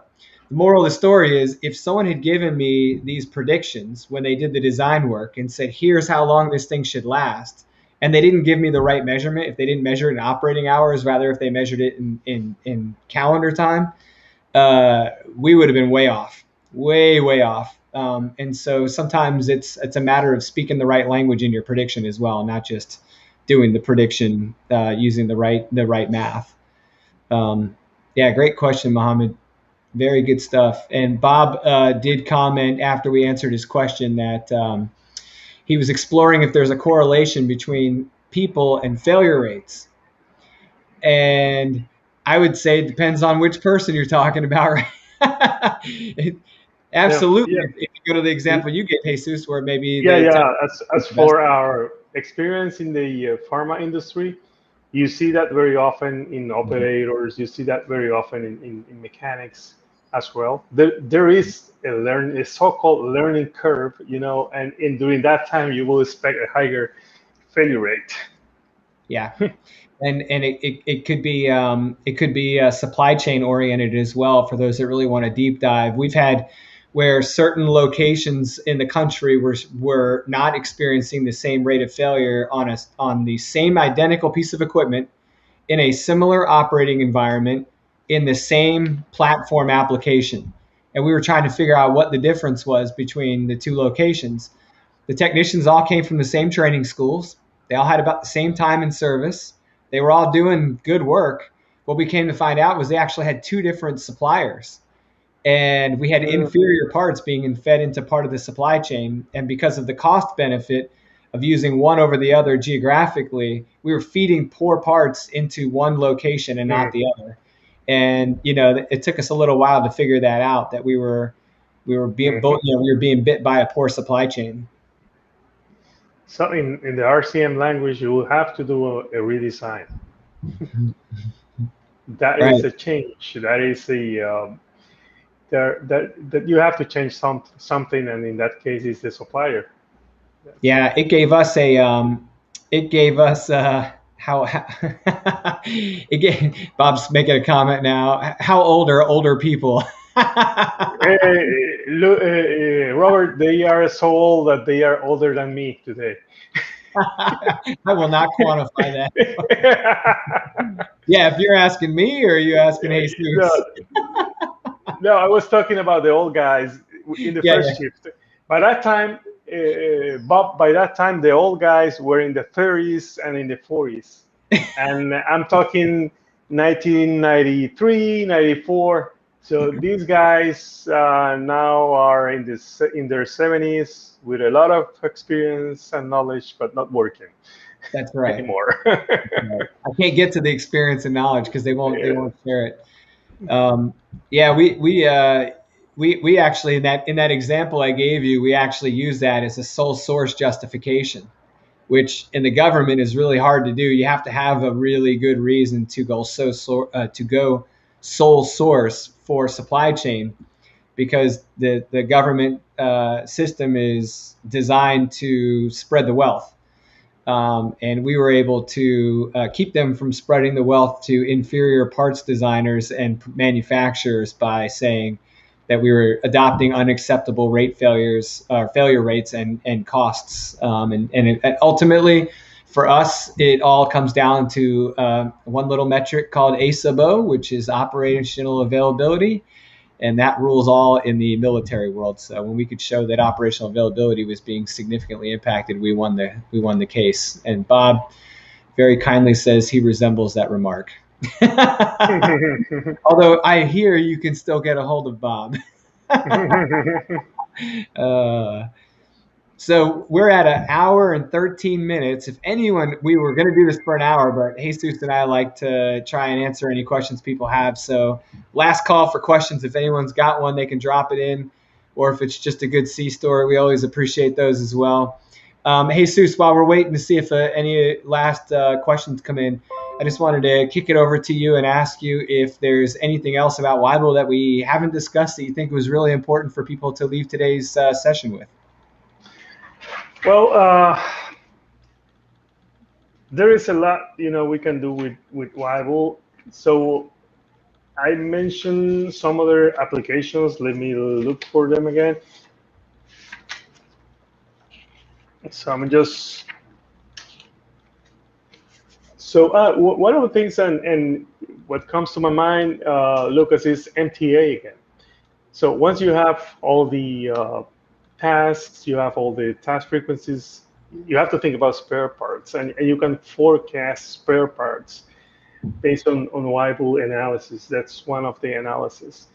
the moral of the story is if someone had given me these predictions when they did the design work and said, here's how long this thing should last, and they didn't give me the right measurement, if they didn't measure it in operating hours, rather if they measured it in calendar time, we would have been way off, way off. And so sometimes it's a matter of speaking the right language in your prediction as well, not just doing the prediction using the right math. Yeah, great question, Mohammed. Very good stuff. And Bob did comment after we answered his question that he was exploring if there's a correlation between people and failure rates. And I would say it depends on which person you're talking about, right? Yeah, Absolutely. yeah, If you go to the example you gave, Jesus, where maybe yeah, the yeah. As technology is best. for our experience in the pharma industry, you see that very often in Mhm. operators. You see that very often in mechanics as well. There is a so-called learning curve, and during that time you will expect a higher failure rate. Yeah. And it could be supply chain oriented as well for those that really want to deep dive. We've had where certain locations in the country were not experiencing the same rate of failure on the same identical piece of equipment in a similar operating environment in the same platform application. And we were trying to figure out what the difference was between the two locations. The technicians all came from the same training schools. They all had about the same time in service. They were all doing good work. What we came to find out was they actually had two different suppliers. And we had Mm, inferior parts being fed into part of the supply chain. And because of the cost benefit of using one over the other geographically, we were feeding poor parts into one location and not Mm. the other. And it took us a little while to figure that out, that we were being Mhm. both, we were being bit by a poor supply chain. So in the RCM language, you will have to do a redesign. That Right. is a change. That is that you have to change something, and in that case, it's the supplier. That's, Yeah, it gave us how it gave Bob's making a comment now. How old are older people? Look, Robert, they are so old that they are older than me today. I will not quantify that. Yeah, if you're asking me or are you asking No, Jesus? no, I was talking about the old guys in the Yeah, first shift. By that time, Bob, by that time, the old guys were in the 30s and in the 40s. And I'm talking 1993, 94. So these guys now are in their 70s with a lot of experience and knowledge, but not working that's right. anymore. Right. I can't get to the experience and knowledge because they Yeah. won't share it. Yeah, we actually in that example I gave you, we actually use that as a sole source justification, which in the government is really hard to do. You have to have a really good reason to go sole source for supply chain, because the government system is designed to spread the wealth. And we were able to keep them from spreading the wealth to inferior parts designers and manufacturers by saying that we were adopting unacceptable failure rates and costs. And ultimately, for us, it all comes down to one little metric called A sub O, which is operational availability, and that rules all in the military world. So when we could show that operational availability was being significantly impacted, we won the case. And Bob very kindly says he resembles that remark. Although I hear you can still get a hold of Bob. uh, so we're at an hour and 13 minutes. If anyone, we were going to do this for an hour, but Jesus and I like to try and answer any questions people have. So last call for questions. If anyone's got one, they can drop it in. Or if it's just a good sea story, we always appreciate those as well. Jesus, while we're waiting to see if any last questions come in, I just wanted to kick it over to you and ask you if there's anything else about Weibull that we haven't discussed that you think was really important for people to leave today's session with. Well, there is a lot we can do with Weibull. So I mentioned some other applications. Let me look for them again. So I'm just one of the things and what comes to my mind, Lucas, is MTA again. So once you have all the tasks, you have all the task frequencies, you have to think about spare parts, and you can forecast spare parts based on Weibull analysis. That's one of the analysis.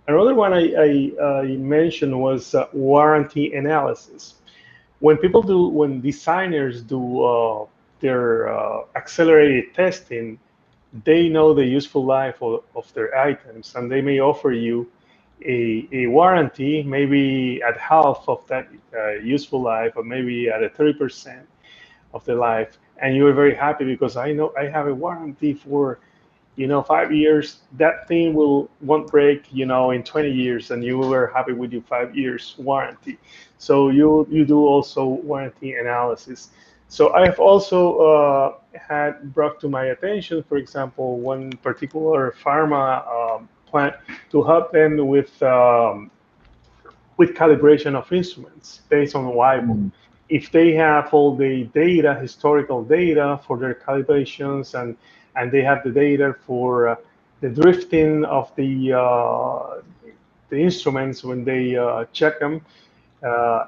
Another one I mentioned was warranty analysis. When designers do their accelerated testing, they know the useful life of their items, and they may offer you a warranty, maybe at half of that useful life, or maybe at a 30% of the life, and you're very happy because I know I have a warranty for 5 years. That thing won't break in 20 years, and you were happy with your 5 years warranty. So you do also warranty analysis. So I've also had brought to my attention, for example, one particular pharma plant, to help them with calibration of instruments based on Weibull. If they have all the data, historical data for their calibrations, and they have the data for the drifting of the instruments when they check them, uh,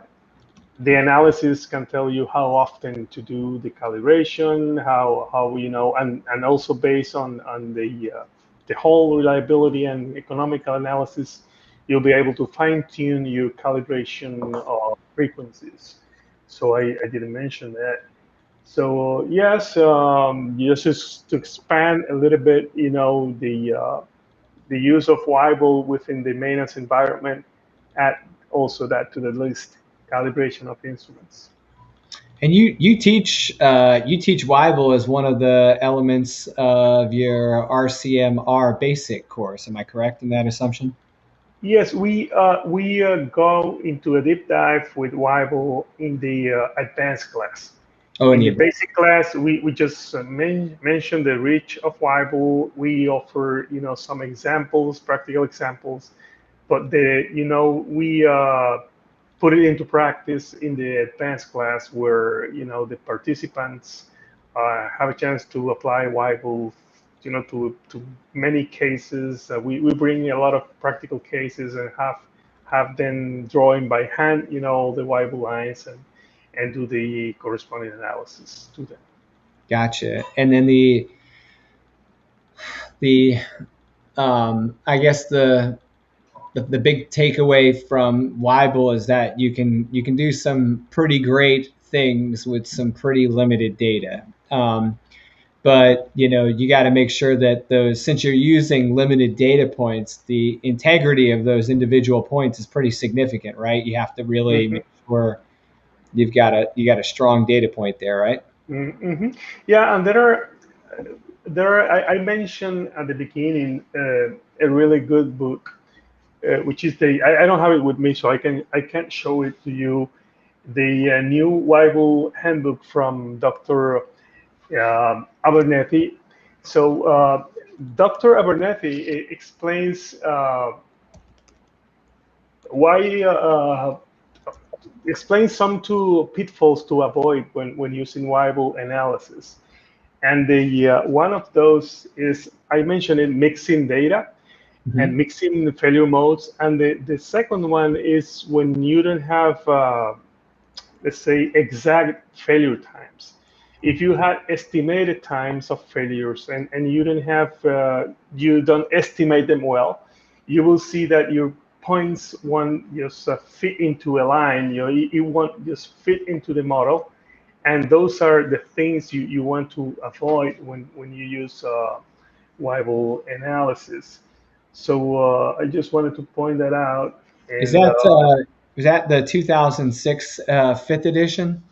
the analysis can tell you how often to do the calibration, how and also based on the whole reliability and economical analysis, you'll be able to fine tune your calibration frequencies. So I didn't mention that. So yes, just to expand a little bit, the use of Weibull within the maintenance environment, add also that to the list, calibration of instruments. And you teach Weibull as one of the elements of your RCMR basic course. Am I correct in that assumption? Yes, we go into a deep dive with Weibull in the advanced class. Oh, In and the you. basic class, we just mention the reach of Weibull. We offer, some examples, practical examples, but we put it into practice in the advanced class where, the participants have a chance to apply Weibull, to many cases. We bring a lot of practical cases and have them drawing by hand, the Weibull lines and do the corresponding analysis to them. Gotcha. And then the I guess the big takeaway from Weibull is that you can do some pretty great things with some pretty limited data. But you got to make sure that those, since you're using limited data points, the integrity of those individual points is pretty significant, right? You have to really Hmm. make sure you got a strong data point there, right? Hmm. Yeah, and I mentioned at the beginning a really good book, which is I don't have it with me, so I can't show it to you. The new Weibull handbook from Dr. Abernethy. So Dr. Abernethy explains why explains some two pitfalls to avoid when using Weibull analysis. And the one of those is I mentioned it, mixing data and Hmm. mixing failure modes. And the second one is when you don't have, let's say, exact failure times. If you had estimated times of failures and you don't have, you don't estimate them well, you will see that your points won't just fit into a line. It won't just fit into the model, and those are the things you want to avoid when you use Weibull analysis. So I just wanted to point that out. Is And that the 2006 fifth edition?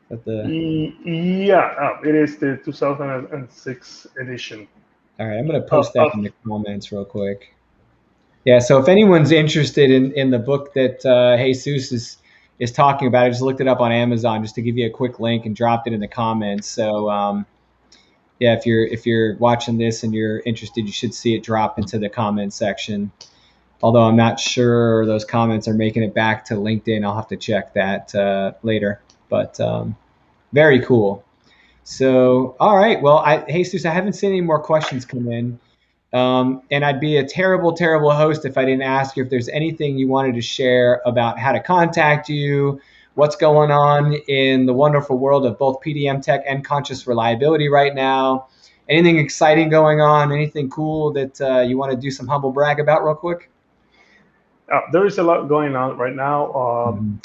That the yeah, it is the 2006 edition. All right, I'm gonna Of, post that of in the comments real quick. Yeah, so if anyone's interested in the book that Jesus is talking about, I just looked it up on Amazon just to give you a quick link and dropped it in the comments. So yeah, if you're watching this and you're interested, you should see it drop into the comment section. Although I'm not sure those comments are making it back to LinkedIn, I'll have to check that later. But very cool. So all right, well, Jesus, I haven't seen any more questions come in. And I'd be a terrible, terrible host if I didn't ask you if there's anything you wanted to share about how to contact you, what's going on in the wonderful world of both PDM tech and conscious reliability right now. Anything exciting going on? Anything cool that you want to do some humble brag about real quick? there is a lot going on right now. Mhm.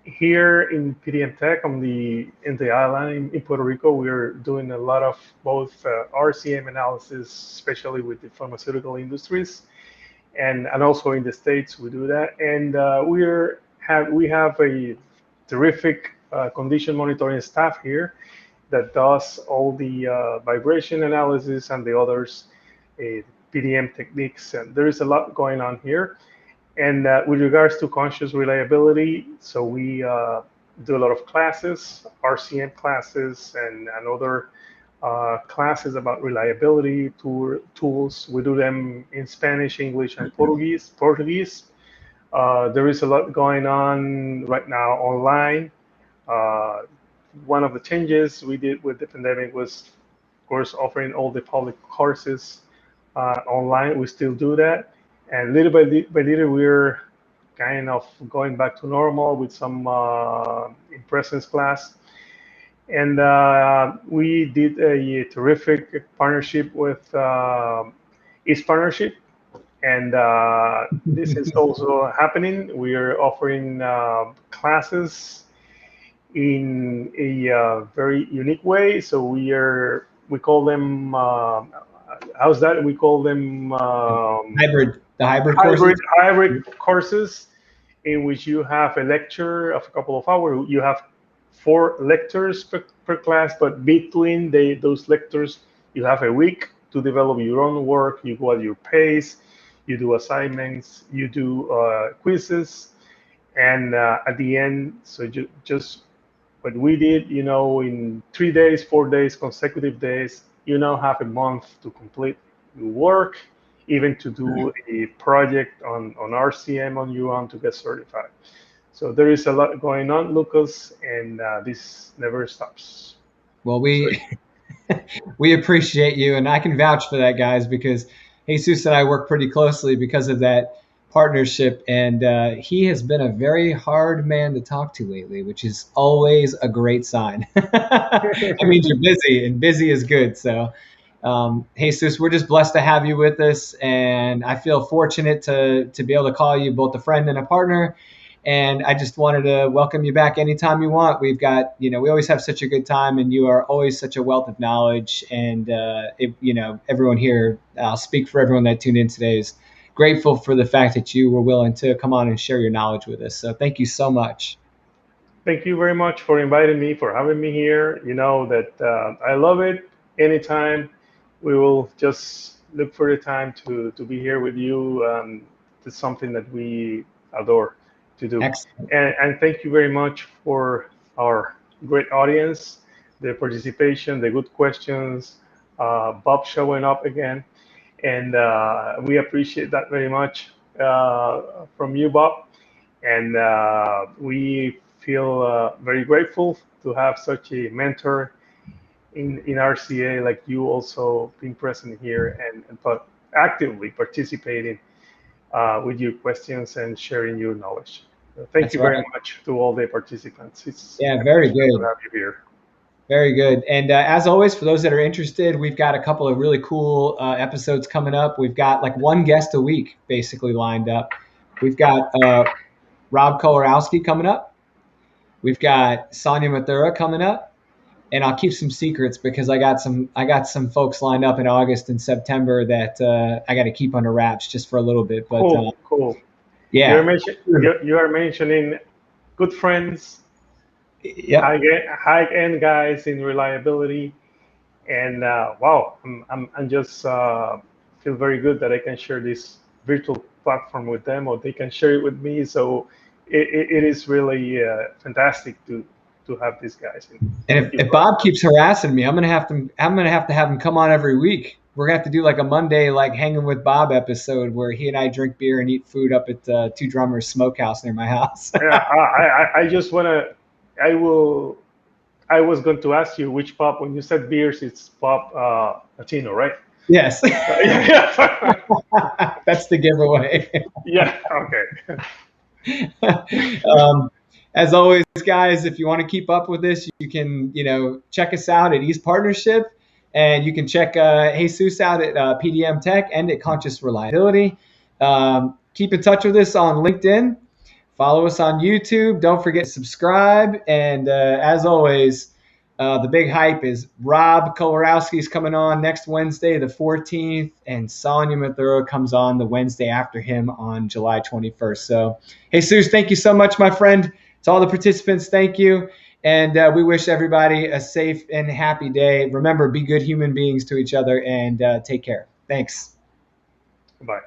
Here in PDM Tech on in the island in Puerto Rico, we're doing a lot of both RCM analysis, especially with the pharmaceutical industries, and also in the States we do that. And we have a terrific condition monitoring staff here that does all the vibration analysis and the others, PDM techniques. And there is a lot going on here. And with regards to conscious reliability, so we do a lot of classes, RCM classes, and other classes about reliability tools. We do them in Spanish, English, and Portuguese. There is a lot going on right now online. Uh, One of the changes we did with the pandemic was, of course, offering all the public courses online. We still do that, and little by little, we're kind of going back to normal with some in-presence class. And we did a terrific partnership with East Partnership, and this is also happening. We are offering classes in a very unique way. So we call them how's that? We call them The hybrid courses. hybrid courses in which you have a lecture of a couple of hours. You have four lectures per class, but between those lectures, you have a week to develop your own work. You go at your pace. You do assignments. You do quizzes, and at the end, so just what we did, in 3 days, 4 days, consecutive days, you now have a month to complete your work, even to do a project on RCM on your own to get certified. So there is a lot going on, Lucas, and this never stops. Well, So we appreciate you, and I can vouch for that, guys, because Jesus and I work pretty closely because of that partnership, and he has been a very hard man to talk to lately, which is always a great sign. That means you're busy, and busy is good. So, Jesus, we're just blessed to have you with us, and I feel fortunate to be able to call you both a friend and a partner. And I just wanted to welcome you back anytime you want. We've got, we always have such a good time, and you are always such a wealth of knowledge. And, everyone here, I'll speak for everyone that tuned in today, is grateful for the fact that you were willing to come on and share your knowledge with us. So thank you so much. thank you very much for inviting me, for having me here. You know that I love it. Anytime we will just look for the time to be here with you. It's something that we adore to do. Excellent. And thank you very much for our great audience, the participation, the good questions, Bob showing up again. And we appreciate that very much from you, Bob. And we feel very grateful to have such a mentor in RCA like you, also being present here and actively participating with your questions and sharing your knowledge. Thank That's you right. very much to all the participants. It's Yeah, a very pleasure to good. have you here. Very good. And as always, for those that are interested, we've got a couple of really cool episodes coming up. We've got like one guest a week basically lined up. We've got Rob Kolarowski coming up. We've got Sonia Mathura coming up. And I'll keep some secrets because I got some folks lined up in August and September that I got to keep under wraps just for a little bit. But Cool, cool. You're yeah, mention, you are mentioning good friends, yep, high end guys in reliability, and wow, I'm just feel very good that I can share this virtual platform with them, or they can share it with me. So it is really fantastic to have these guys. And and thank if, you if for Bob keeps harassing me, I'm gonna have to have him come on every week. We're gonna have to do like a Monday like hanging with Bob episode where he and I drink beer and eat food up at Two Drummers Smokehouse near my house. yeah. I just wanna. I will. I was going to ask you which pub. When you said beers, it's pub Latino, right? Yes, Yeah. that's the giveaway. Yeah. Okay. um, as always, guys, if you want to keep up with this, you can, check us out at East Partnership, and you can check Jesus out at PDM Tech and at Conscious Reliability. Keep in touch with us on LinkedIn. Follow us on YouTube. Don't forget to subscribe. And as always, the big hype is Rob Kolarowski's coming on next Wednesday, the 14th, and Sonia Mathura comes on the Wednesday after him on July 21st. So, Jesus, thank you so much, my friend. To all the participants, thank you. And we wish everybody a safe and happy day. Remember, be good human beings to each other and take care. Thanks. Bye.